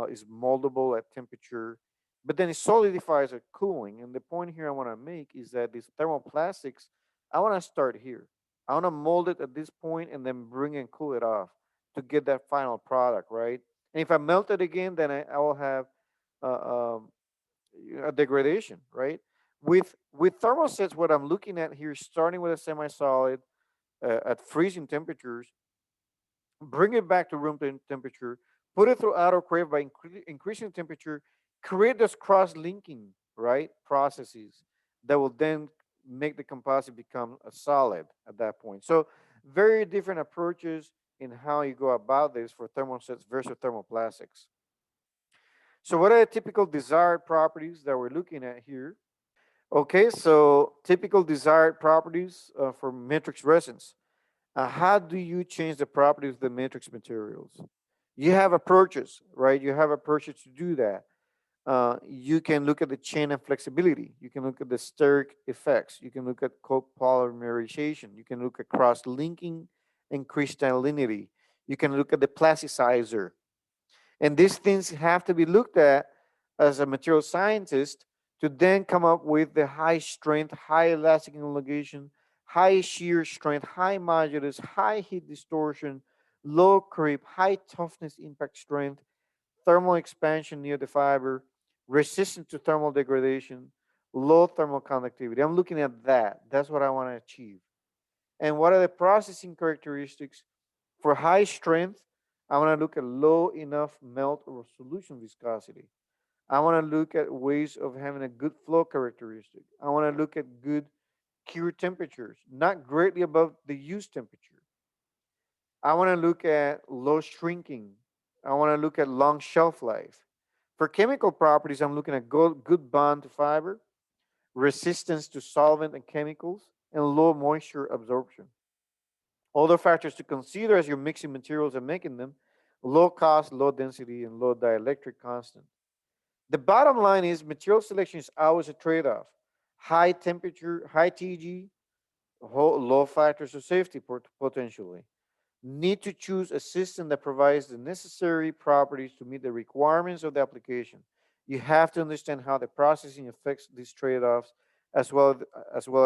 is moldable at temperature, but then it solidifies at cooling. And the point here I want to make is that these thermoplastics, I want to start here. I want to mold it at this point and then bring and cool it off to get that final product, right? And if I melt it again, then I will have uh, um, a degradation, right? With thermosets, what I'm looking at here, starting with a semi-solid at freezing temperatures, bring it back to temperature, put it through autoclave by increasing temperature, create those cross-linking, right, processes that will then make the composite become a solid at that point. So very different approaches in how you go about this for thermosets versus thermoplastics. So what are the typical desired properties that we're looking at here? Okay, so typical desired properties for matrix resins. How do you change the properties of the matrix materials? You have approaches, right? You have approaches to do that. You can look at the chain and flexibility. You can look at the steric effects. You can look at copolymerization. You can look at cross-linking and crystallinity. You can look at the plasticizer. And these things have to be looked at as a material scientist to then come up with the high strength, high elastic elongation, high shear strength, high modulus, high heat distortion, low creep, high toughness impact strength, thermal expansion near the fiber, resistant to thermal degradation, low thermal conductivity. I'm looking at that. That's what I want to achieve. And what are the processing characteristics? For high strength, I want to look at low enough melt or solution viscosity. I want to look at ways of having a good flow characteristic. I want to look at good cure temperatures, not greatly above the use temperature. I want to look at low shrinking. I want to look at long shelf life. For chemical properties, I'm looking at good bond to fiber, resistance to solvent and chemicals, and low moisture absorption. Other factors to consider as you're mixing materials and making them: low cost, low density, and low dielectric constant. The bottom line is material selection is always a trade off. High temperature, high TG, low factors of safety potentially. Need to choose a system that provides the necessary properties to meet the requirements of the application. You have to understand how the processing affects these trade offs as well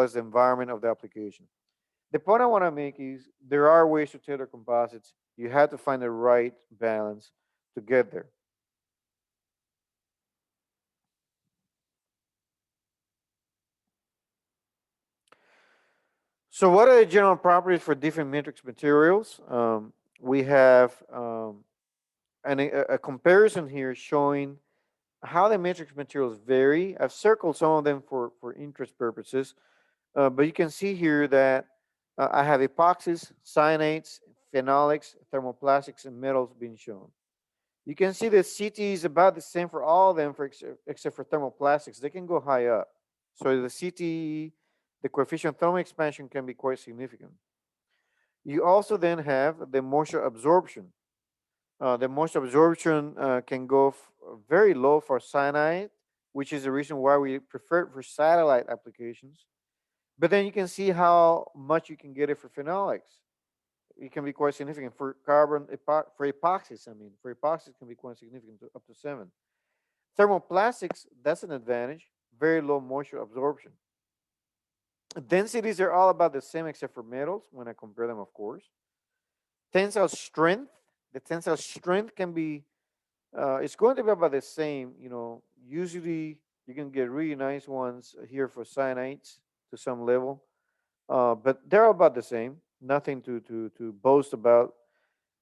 as the environment of the application. The point I want to make is there are ways to tailor composites. You have to find the right balance to get there. So, what are the general properties for different matrix materials? We have a comparison here showing how the matrix materials vary. I've circled some of them for interest purposes, but you can see here that I have epoxies, cyanates, phenolics, thermoplastics, and metals being shown. You can see that CT is about the same for all of them, except for thermoplastics. They can go high up. So the CTE, the coefficient of thermal expansion can be quite significant. You also then have the moisture absorption. The moisture absorption can go very low for cyanide, which is the reason why we prefer it for satellite applications. But then you can see how much you can get it for phenolics. It can be quite significant for for epoxies. I mean, for epoxies, it can be quite significant, up to 7. Thermoplastics, that's an advantage. Very low moisture absorption. Densities are all about the same except for metals when I compare them, of course. Tensile strength, the tensile strength can be, it's going to be about the same. Usually you can get really nice ones here for cyanides to some level, but they're about the same. Nothing to boast about.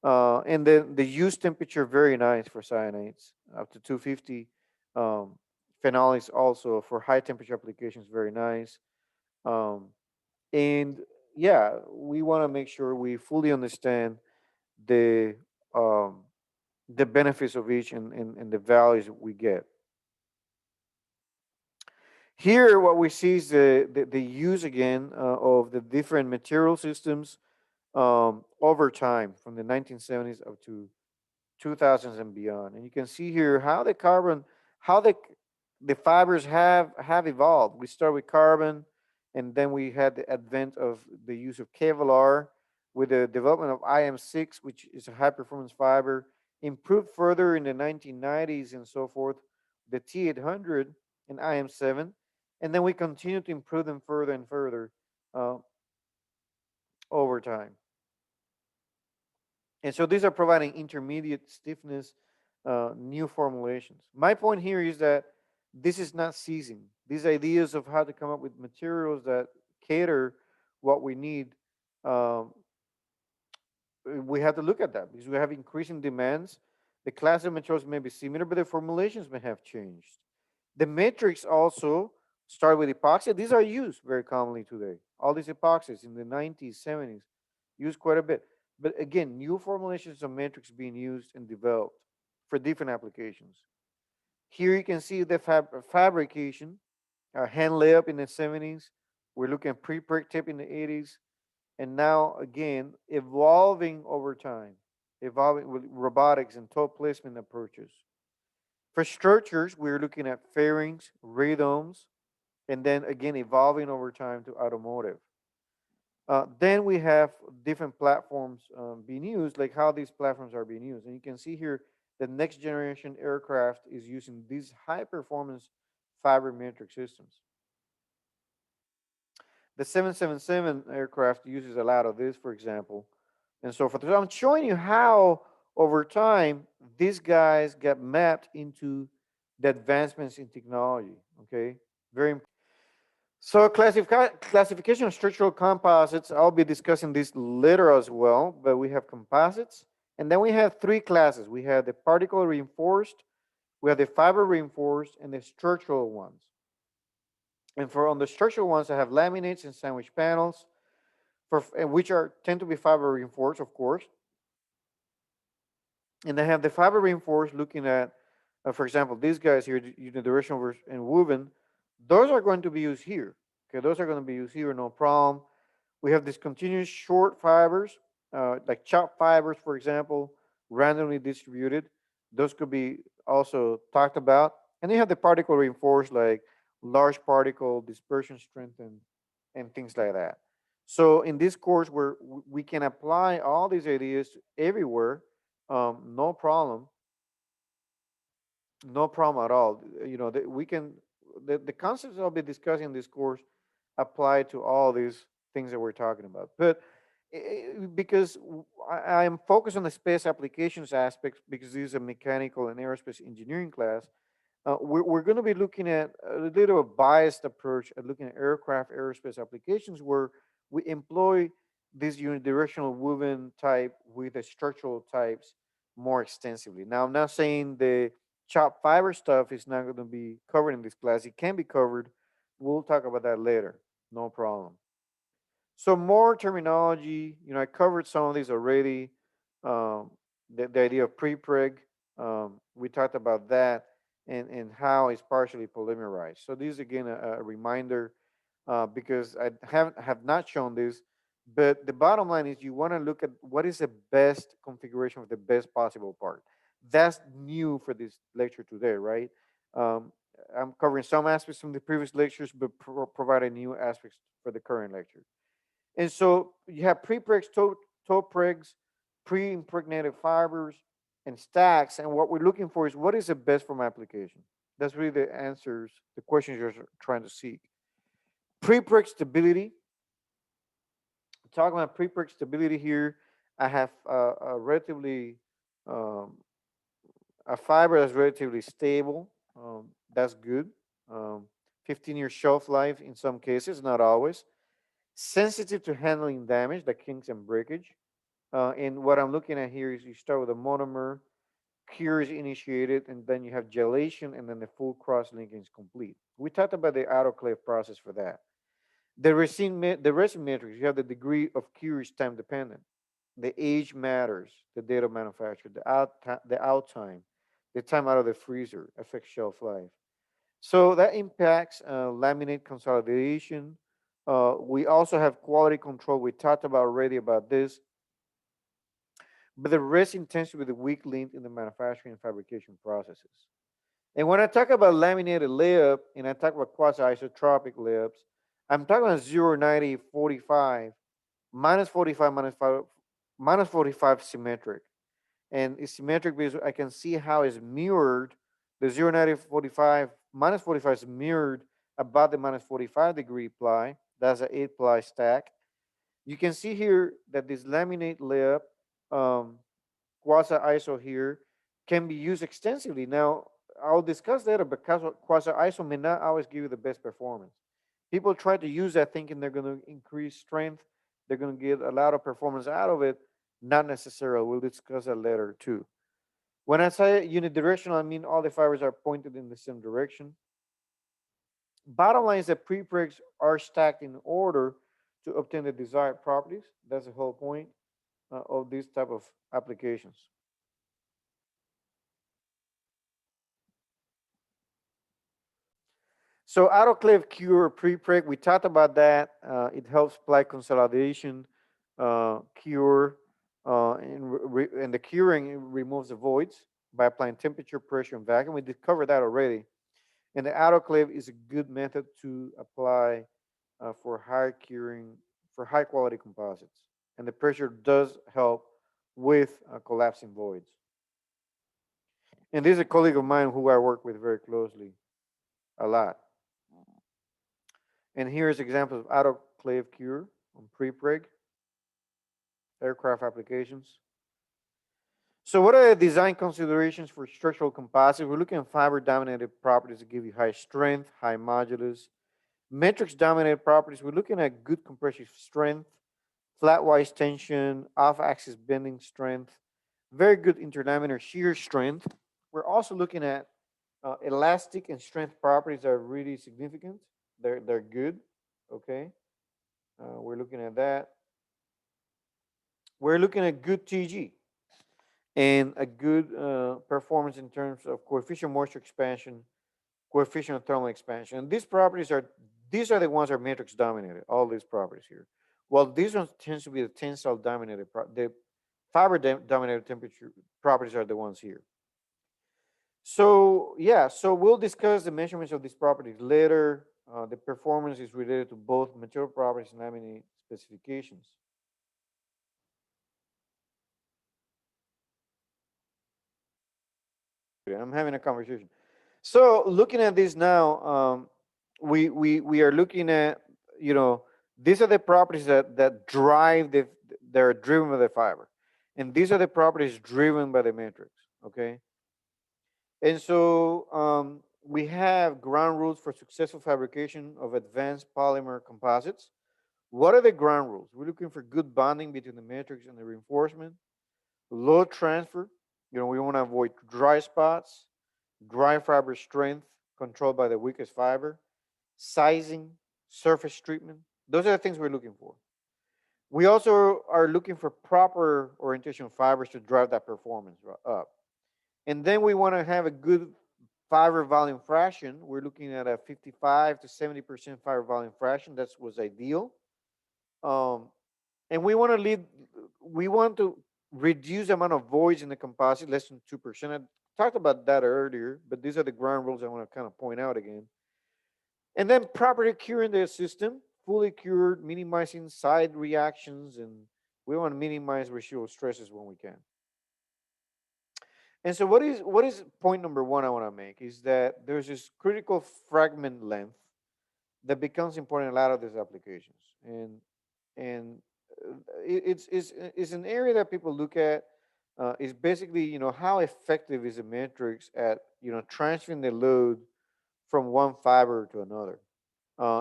And then the use temperature very nice for cyanides, up to 250. Um, Phenolics also for high temperature applications very nice. Um, and yeah, we want to make sure we fully understand the um, the benefits of each and the values we get. Here, what we see is the use again of the different material systems over time from the 1970s up to 2000s and beyond. And you can see here how how the fibers have evolved. We start with carbon, and then we had the advent of the use of Kevlar with the development of IM6, which is a high performance fiber, improved further in the 1990s and so forth, the T800 and IM7, and then we continue to improve them further and further uh, over time. And so these are providing intermediate stiffness, new formulations. My point here is that this is not ceasing. These ideas of how to come up with materials that cater what we need, um, we have to look at that because we have increasing demands. The class of materials may be similar, but the formulations may have changed. The matrix also start with epoxy. These are used very commonly today. All these epoxies in the 90s, 70s, used quite a bit. But again, new formulations of matrix being used and developed for different applications. Here you can see the fabrication, hand layup in the 70s. We're looking at pre-prick tip in the 80s. And now again, evolving over time, evolving with robotics and toe placement approaches. For structures, we're looking at fairings, radomes, and then again evolving over time to automotive. Then we have different platforms being used, like how these platforms are being used. And you can see here the next generation aircraft is using these high performance fibermetric systems. The 777 aircraft uses a lot of this, for example, and so forth. So I'm showing you how over time these guys get mapped into the advancements in technology. Okay, very important. So classification of structural composites, I'll be discussing this later as well, but we have composites, and then we have three classes. We have the particle reinforced, we have the fiber reinforced, and the structural ones. And for on the structural ones, I have laminates and sandwich panels, which are tend to be fiber reinforced, of course. And I have the fiber reinforced, looking at, for example, these guys here, unidirectional and woven. Those are going to be used here. Okay, those are going to be used here, no problem. We have these continuous short fibers, like chopped fibers, for example, randomly distributed. Those could be also talked about. And you have the particle reinforced, like large particle dispersion strength and things like that. So in this course, where we can apply all these ideas everywhere, no problem, no problem at all. You know, we can the concepts I'll be discussing in this course apply to all these things that we're talking about. But because I am focused on the space applications aspects, because this is a mechanical and aerospace engineering class, we're going to be looking at a little biased approach at looking at aircraft aerospace applications where we employ this unidirectional woven type with the structural types more extensively. Now, I'm not saying the chopped fiber stuff is not going to be covered in this class. It can be covered. We'll talk about that later. No problem. So more terminology. You know, I covered some of these already. Um, the idea of prepreg. We talked about that and how it's partially polymerized. So this is again a reminder, because I have not shown this, but the bottom line is you want to look at what is the best configuration of the best possible part. That's new for this lecture today, right? Um, I'm covering some aspects from the previous lectures, but providing new aspects for the current lecture. And so you have prepregs, toe pregs, pre-impregnated fibers, and stacks. And what we're looking for is what is the best for my application. That's really the answers, the questions you're trying to seek. Prepreg stability. Talking about prepreg stability here, I have a relatively um, a fiber that's relatively stable. That's good. 15-year shelf life in some cases, not always. Sensitive to handling damage, like kinks and breakage. And what I'm looking at here is you start with a monomer, cure is initiated, and then you have gelation, and then the full cross linking is complete. We talked about the autoclave process for that. The resin matrix, you have the degree of cure is time dependent. The age matters, the date of manufacture, the out time, the time out of the freezer affects shelf life. So that impacts laminate consolidation. We also have quality control. We talked about already about this, but the resin tends to be the weak link in the manufacturing and fabrication processes. And when I talk about laminated layup and I talk about quasi-isotropic layups, I'm talking about 0, 90, 45, minus 45, minus 45 symmetric. And it's symmetric because I can see how it's mirrored. The 0, 90, 45, minus 45 is mirrored about the minus 45 degree ply. That's an 8 ply stack. You can see here that this laminate layup, um, quasi ISO here, can be used extensively. Now, I'll discuss later, but quasi ISO may not always give you the best performance. People try to use that thinking they're going to increase strength, they're going to get a lot of performance out of it. Not necessarily. We'll discuss that later too. When I say unidirectional, I mean all the fibers are pointed in the same direction. Bottom line is that prepregs are stacked in order to obtain the desired properties. That's the whole point of these type of applications. So autoclave cure prepreg, we talked about that. It helps ply consolidation, cure, and the curing removes the voids. by applying temperature, pressure, and vacuum. We discovered that already. And the autoclave is a good method to apply for high curing, for high quality composites. And the pressure does help with collapsing voids. And this is a colleague of mine who I work with very closely a lot. And here's examples of autoclave cure on pre-preg aircraft applications. So what are the design considerations for structural composites? We're looking at fiber-dominated properties that give you high strength, high modulus. Matrix-dominated properties, we're looking at good compressive strength, flat-wise tension, off-axis bending strength, very good interlaminar shear strength. We're also looking at elastic and strength properties that are really significant. They're good, okay? We're looking at that. We're looking at good TG and a good performance in terms of coefficient of moisture expansion, coefficient of thermal expansion. And these are the ones that are matrix dominated, all these properties here. Well, these ones tends to be the tensile dominated, the fiber dominated temperature properties are the ones here. So yeah, so we'll discuss the measurements of these properties later. The performance is related to both material properties and laminate specifications. I'm having a conversation. So looking at this now, we are looking at, you know, these are the properties that drive they're driven by the fiber, and these are the properties driven by the matrix. Okay, and so we have ground rules for successful fabrication of advanced polymer composites. What are the ground rules? We're looking for good bonding between the matrix and the reinforcement, low transfer. You know, we want to avoid dry spots, dry fiber strength controlled by the weakest fiber, sizing, surface treatment. Those are the things we're looking for. We also are looking for proper orientation of fibers to drive that performance up. And then we want to have a good fiber volume fraction. We're looking at a 55 to 70% fiber volume fraction. That was ideal. And we want to reduce the amount of voids in the composite, less than 2%. I talked about that earlier, but these are the ground rules I want to kind of point out again. And then properly curing the system, fully cured, minimizing side reactions, and we want to minimize residual stresses when we can. And so what is point number one I want to make is that there's this critical fragment length that becomes important in a lot of these applications. And it's an area that people look at. Is basically, you know, how effective is a matrix at, you know, transferring the load from one fiber to another.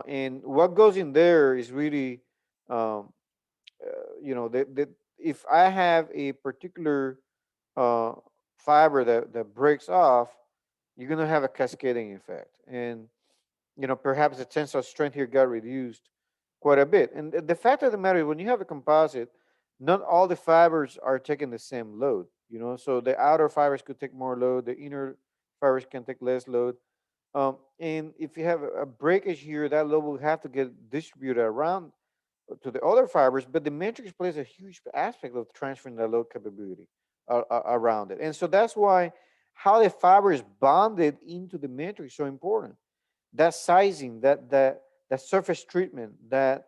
And what goes in there is really, um, you know, if I have a particular uh, fiber that breaks off, you're going to have a cascading effect. And, you know, perhaps the tensile strength here got reduced quite a bit. And the fact of the matter is, when you have a composite, not all the fibers are taking the same load, you know, so the outer fibers could take more load, the inner fibers can take less load. And if you have a breakage here, that load will have to get distributed around to the other fibers, but the matrix plays a huge aspect of transferring the load capability around it. And so that's why how the fiber is bonded into the matrix is so important. That sizing, that surface treatment, that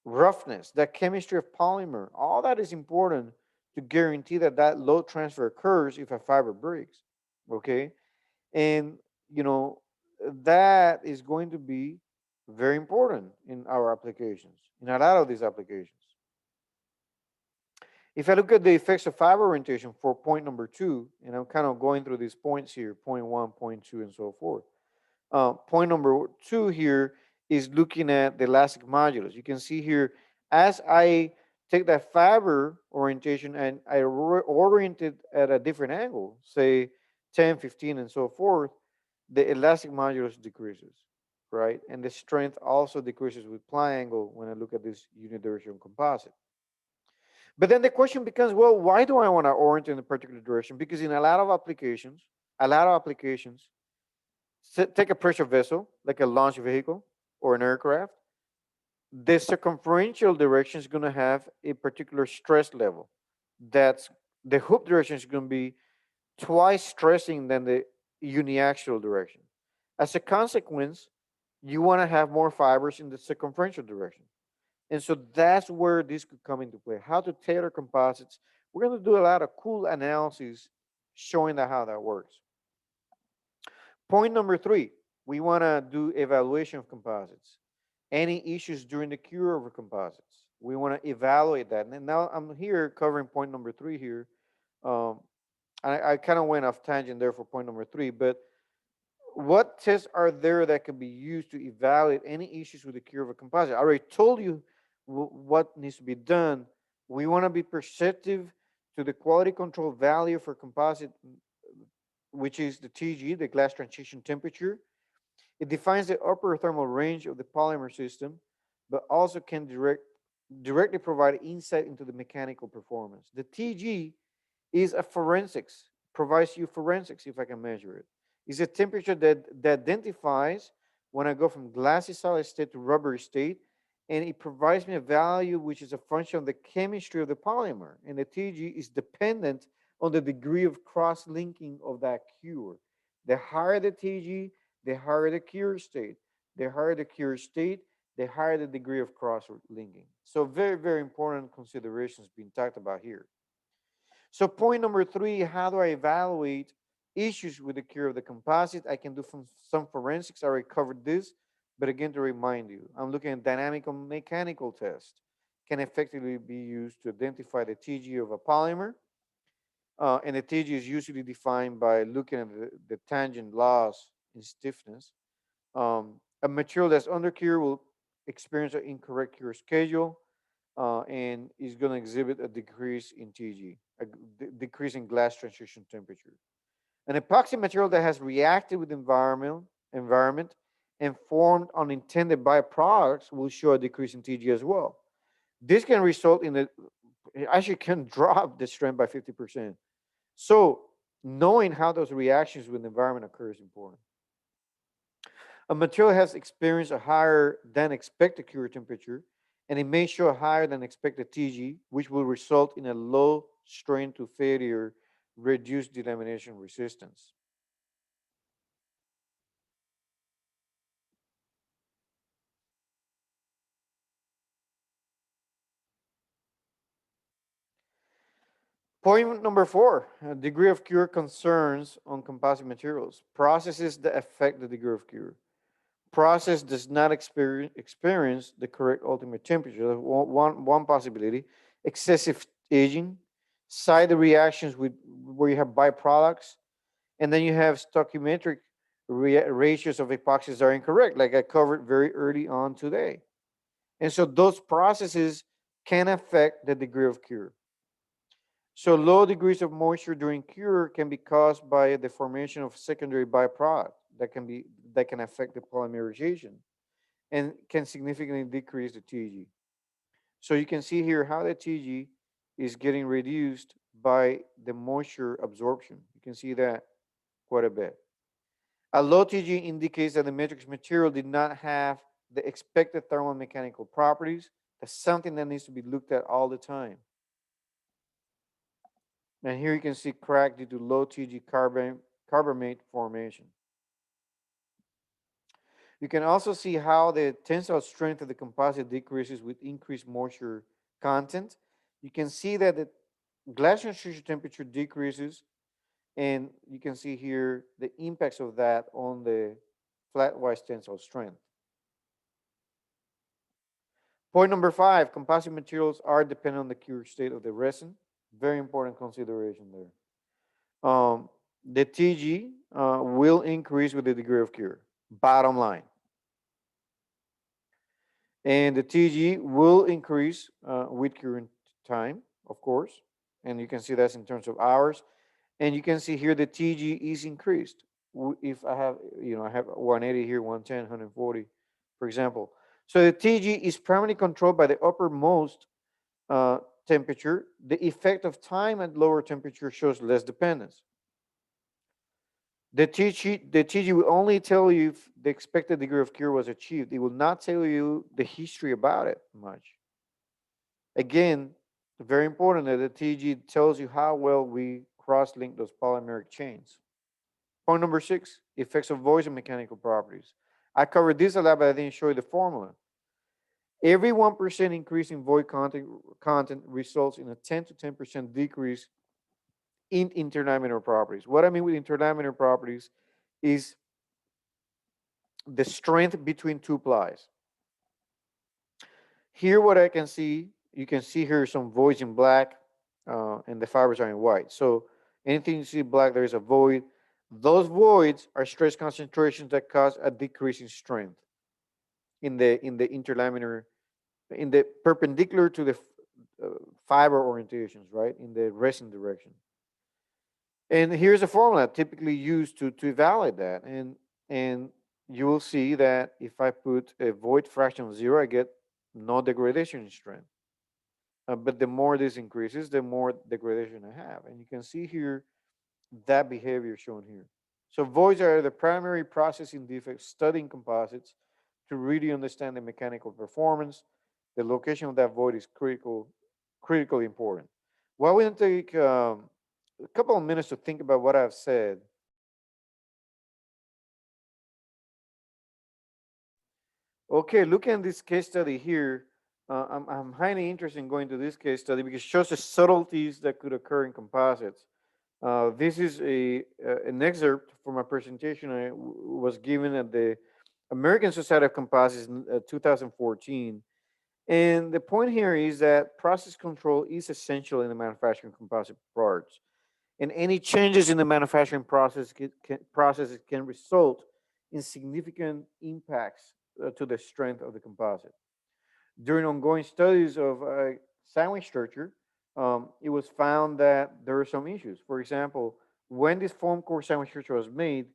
roughness, that chemistry of polymer, all that is important to guarantee that that load transfer occurs if a fiber breaks. Okay, and you know that is going to be very important in our applications, in a lot of these applications. If I look at the effects of fiber orientation for point number two, and I'm kind of going through these points here, point one, point two, and so forth. Point number two here is looking at the elastic modulus. You can see here, as I take that fiber orientation and I orient it at a different angle, say 10, 15, and so forth, the elastic modulus decreases, right? And the strength also decreases with ply angle when I look at this unidirectional composite. But then the question becomes, well, why do I want to orient in a particular direction? Because in a lot of applications, take a pressure vessel, like a launch vehicle or an aircraft, the circumferential direction is going to have a particular stress level. That's the hoop direction is going to be twice stressing than the uniaxial direction. As a consequence, you want to have more fibers in the circumferential direction. And so that's where this could come into play. How to tailor composites. We're going to do a lot of cool analysis showing that how that works. Point number three, we want to do evaluation of composites. Any issues during the cure of composites. We want to evaluate that. And now I'm here covering point number three here. Um, I kind of went off tangent there for point number three, but what tests are there that can be used to evaluate any issues with the cure of a composite? I already told you what needs to be done. We want to be perceptive to the quality control value for composite, which is the TG, the glass transition temperature. It defines the upper thermal range of the polymer system, but also can directly provide insight into the mechanical performance. The TG is a forensics, provides you forensics if I can measure it. It's a temperature that identifies when I go from glassy solid state to rubbery state, and it provides me a value which is a function of the chemistry of the polymer. And the TG is dependent on the degree of cross-linking of that cure. The higher the TG, the higher the cure state. The higher the cure state, the higher the degree of cross-linking. So very, very important considerations being talked about here. So point number three, how do I evaluate issues with the cure of the composite? I can do some forensics. I already covered this, but again, to remind you, I'm looking at dynamic and mechanical tests can effectively be used to identify the TG of a polymer. And the TG is usually defined by looking at the tangent loss in stiffness. A material that's under cure will experience an incorrect cure schedule and is going to exhibit a decrease in TG, decrease in glass transition temperature. An epoxy material that has reacted with environment and formed unintended byproducts will show a decrease in TG as well. This can result in it actually can drop the strength by 50%. So knowing how those reactions with the environment occur is important. A material has experienced a higher than expected cure temperature, and it may show a higher than expected TG, which will result in a low strain to failure, reduced delamination resistance. Point number four, degree of cure concerns on composite materials. Processes that affect the degree of cure. Process does not experience the correct ultimate temperature. That's one possibility. Excessive aging, side reactions with where you have byproducts, and then you have stoichiometric ratios of epoxies are incorrect, like I covered very early on today. And so those processes can affect the degree of cure. So low degrees of moisture during cure can be caused by the formation of secondary byproduct that can affect the polymerization and can significantly decrease the TG. So you can see here how the TG is getting reduced by the moisture absorption. You can see that quite a bit. A low TG indicates that the matrix material did not have the expected thermal mechanical properties. That's something that needs to be looked at all the time. And here you can see crack due to low TG carbamate formation. You can also see how the tensile strength of the composite decreases with increased moisture content. You can see that the glass transition temperature decreases, and you can see here the impacts of that on the flatwise tensile strength. Point number five, composite materials are dependent on the cure state of the resin. Very important consideration there. The TG will increase with the degree of cure, bottom line. And the TG will increase with curing time, of course. And you can see that's in terms of hours. And you can see here the TG is increased. If I have, I have 180 here, 110, 140, for example. So the TG is primarily controlled by the uppermost temperature. The effect of time at lower temperature shows less dependence. The TG will only tell you if the expected degree of cure was achieved. It will not tell you the history about it much. Again, very important that the TG tells you how well we cross-link those polymeric chains. Point number 6, effects of voids and mechanical properties. I covered this a lot, but I didn't show you the formula. Every 1% increase in void content results in a 10 to 10% decrease in interlaminar properties. What I mean with interlaminar properties is the strength between two plies. Here, what I can see, you can see here some voids in black, and the fibers are in white. So anything you see black, there is a void. Those voids are stress concentrations that cause a decrease in strength in the interlaminar, in the perpendicular to the fiber orientations, right, in the resin direction. And here's a formula typically used to evaluate that. And you will see that if I put a void fraction of 0, I get no degradation in strength. But the more this increases, the more degradation I have. And you can see here that behavior shown here. So voids are the primary processing defects studying composites to really understand the mechanical performance. The location of that void is critically important. Well, we're going to take a couple of minutes to think about what I've said. Okay, looking at this case study here, I'm highly interested in going to this case study because it shows the subtleties that could occur in composites. This is an excerpt from a presentation I was given at the American Society of Composites in 2014. And the point here is that process control is essential in the manufacturing composite parts. And any changes in the manufacturing process processes can result in significant impacts to the strength of the composite. During ongoing studies of sandwich structure, it was found that there are some issues. For example, when this foam core sandwich structure was made,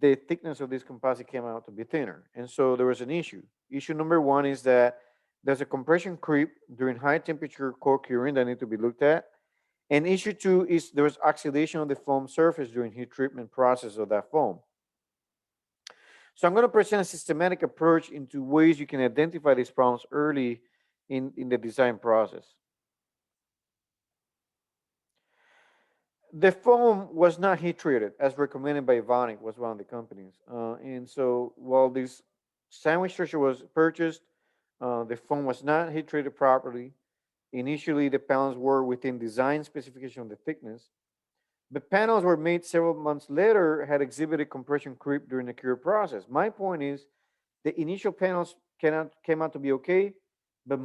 the thickness of this composite came out to be thinner. And so there was an issue. Issue number 1 is that there's a compression creep during high temperature core curing that need to be looked at. And issue 2 is there was oxidation of the foam surface during heat treatment process of that foam. So I'm going to present a systematic approach into ways you can identify these problems early in the design process. The foam was not heat treated as recommended by Evonik, was one of the companies. And so while this sandwich structure was purchased, the foam was not heat treated properly. Initially, the panels were within design specification of the thickness. The panels were made several months later, had exhibited compression creep during the cure process. My point is, the initial panels came out to be okay, but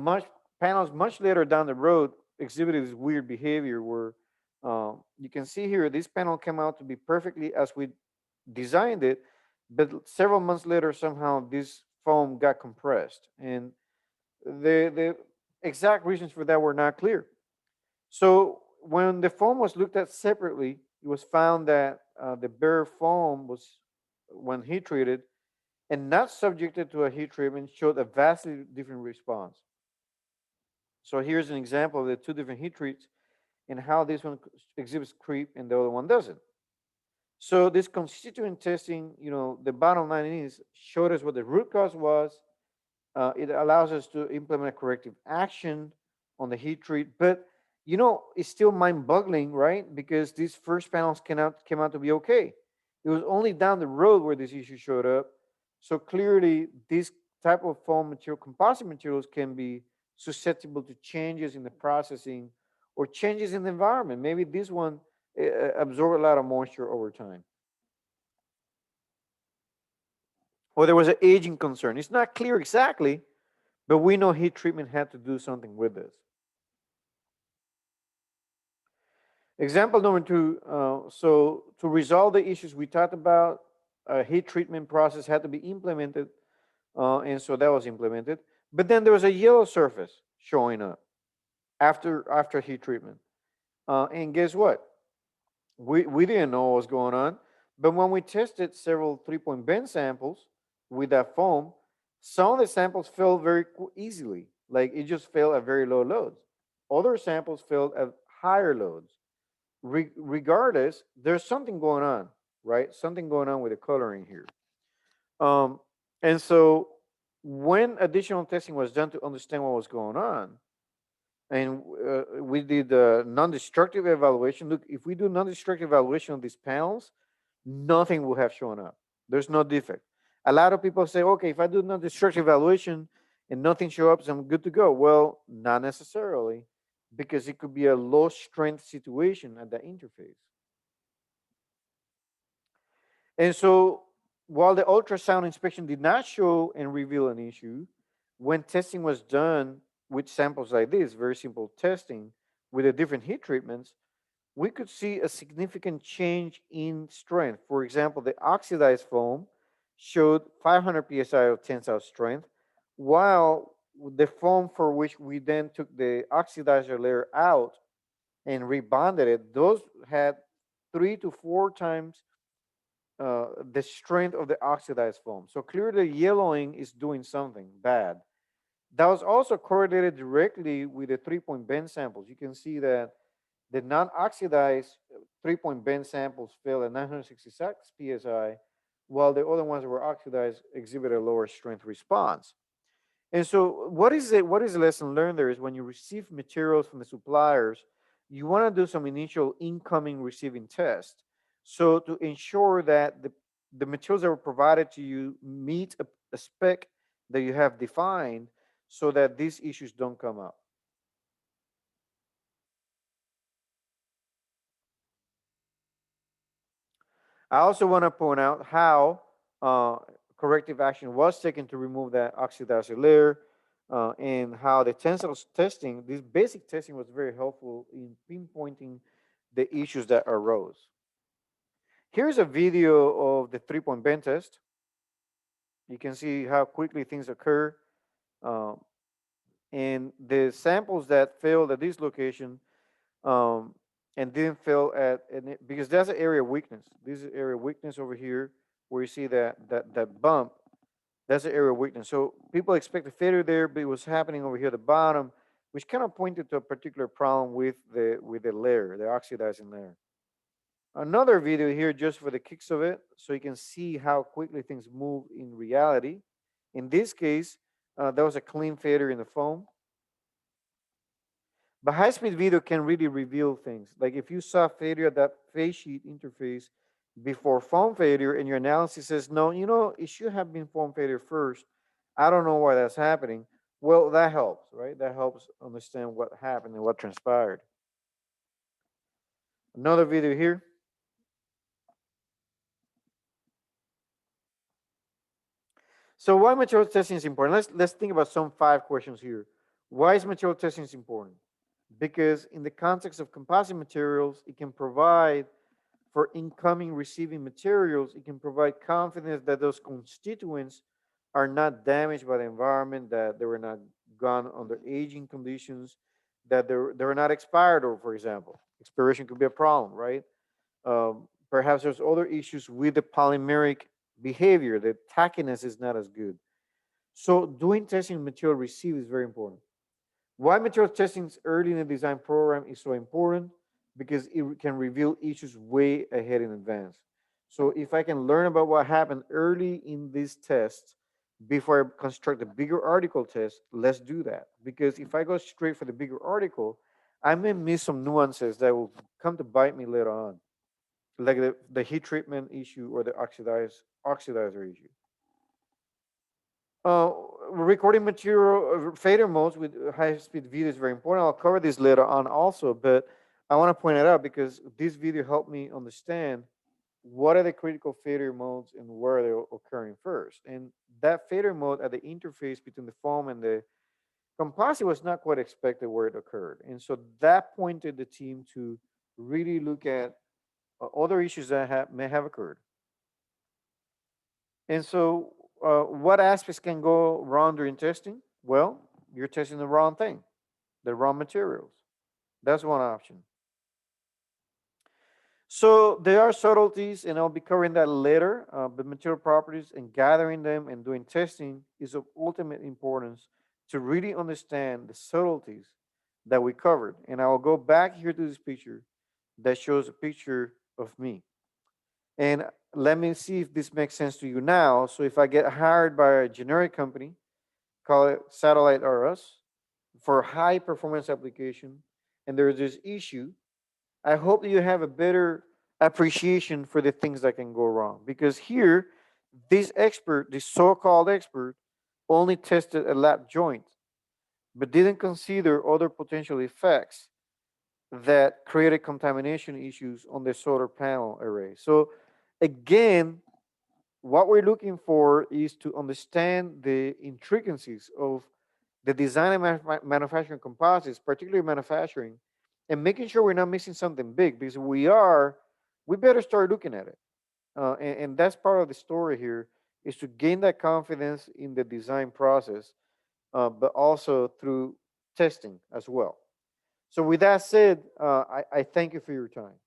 panels much later down the road exhibited this weird behavior where you can see here, this panel came out to be perfectly as we designed it, but several months later, somehow this foam got compressed. And the exact reasons for that were not clear. So when the foam was looked at separately, it was found that the bare foam was, when heat treated and not subjected to a heat treatment, showed a vastly different response. So here's an example of the two different heat treats and how this one exhibits creep and the other one doesn't. So this constituent testing, the bottom line is showed us what the root cause was. It allows us to implement a corrective action on the heat treat, but it's still mind-boggling, right? Because these first panels came out to be okay. It was only down the road where this issue showed up. So clearly, this type of foam material, composite materials, can be susceptible to changes in the processing or changes in the environment. Maybe this one absorbed a lot of moisture over time. Or there was an aging concern. It's not clear exactly, but we know heat treatment had to do something with this. Example number 2, so to resolve the issues we talked about, a heat treatment process had to be implemented, and so that was implemented. But then there was a yellow surface showing up after heat treatment. And guess what? We didn't know what was going on, but when we tested several 3-point bend samples with that foam, some of the samples fell very easily, like it just fell at very low loads. Other samples fell at higher loads. Regardless, there's something going on, right? Something going on with the coloring here. And so when additional testing was done to understand what was going on, And we did non-destructive evaluation. Look, if we do non-destructive evaluation of these panels, nothing will have shown up. There's no defect. A lot of people say, okay, if I do non-destructive evaluation and nothing shows up, so I'm good to go. Well, not necessarily, because it could be a low strength situation at the interface. And so while the ultrasound inspection did not show and reveal an issue, when testing was done with samples like this, very simple testing with the different heat treatments, we could see a significant change in strength. For example, the oxidized foam showed 500 psi of tensile strength, while the foam for which we then took the oxidizer layer out and rebonded it, those had 3 to 4 times the strength of the oxidized foam. So clearly, yellowing is doing something bad. That was also correlated directly with the 3-point bend samples. You can see that the non-oxidized 3-point bend samples fell at 966 psi, while the other ones that were oxidized exhibited a lower strength response. And so, what is it? What is the lesson learned there is when you receive materials from the suppliers, you want to do some initial incoming receiving test. So to ensure that the materials that were provided to you meet a spec that you have defined, so that these issues don't come up. I also want to point out how corrective action was taken to remove that oxidizer layer, and how the tensile testing, this basic testing, was very helpful in pinpointing the issues that arose. Here's a video of the 3-point bend test. You can see how quickly things occur. Um, and the samples that failed at this location, um, and didn't fail at, because that's an area of weakness. This is area of weakness over here where you see that bump. That's the area of weakness. So people expect a failure there, but it was happening over here at the bottom, which kind of pointed to a particular problem with the layer, the oxidizing layer. Another video here just for the kicks of it, so you can see how quickly things move in reality. In this case, there was a clean failure in the foam. But high-speed video can really reveal things. Like if you saw failure at that phase sheet interface before foam failure, and your analysis says, no, it should have been foam failure first. I don't know why that's happening. Well, that helps, right? That helps understand what happened and what transpired. Another video here. So why material testing is important? Let's think about some 5 questions here. Why is material testing important? Because in the context of composite materials, it can provide for incoming receiving materials, it can provide confidence that those constituents are not damaged by the environment, that they were not gone under aging conditions, that they're not expired, or for example, expiration could be a problem, right? Perhaps there's other issues with the polymeric behavior. The tackiness is not as good. So doing testing of material received is very important. Why material testing early in the design program is so important? Because it can reveal issues way ahead in advance. So if I can learn about what happened early in these tests before I construct a bigger article test, let's do that. Because if I go straight for the bigger article, I may miss some nuances that will come to bite me later on, like the heat treatment issue or the oxidizer issue. Uh, Recording material fader modes with high speed video is very important. I'll cover this later on also, but I want to point it out because this video helped me understand what are the critical fader modes and where they're occurring first. And that fader mode at the interface between the foam and the composite was not quite expected where it occurred. And so that pointed the team to really look at other issues that may have occurred. And so, what aspects can go wrong during testing? Well, you're testing the wrong thing, the wrong materials. That's one option. So there are subtleties, and I'll be covering that later. But material properties and gathering them and doing testing is of ultimate importance to really understand the subtleties that we covered. And I will go back here to this picture that shows a picture of me. And let me see if this makes sense to you now. So if I get hired by a generic company, call it Satellite RS, for high performance application, and there's this issue, I hope that you have a better appreciation for the things that can go wrong. Because here, this expert, this so-called expert, only tested a lap joint, but didn't consider other potential effects that created contamination issues on the solar panel array. So again, what we're looking for is to understand the intricacies of the design and manufacturing composites, particularly manufacturing, and making sure we're not missing something big. Because if we are, we better start looking at it. And that's part of the story here, is to gain that confidence in the design process, but also through testing as well. So with that said, I thank you for your time.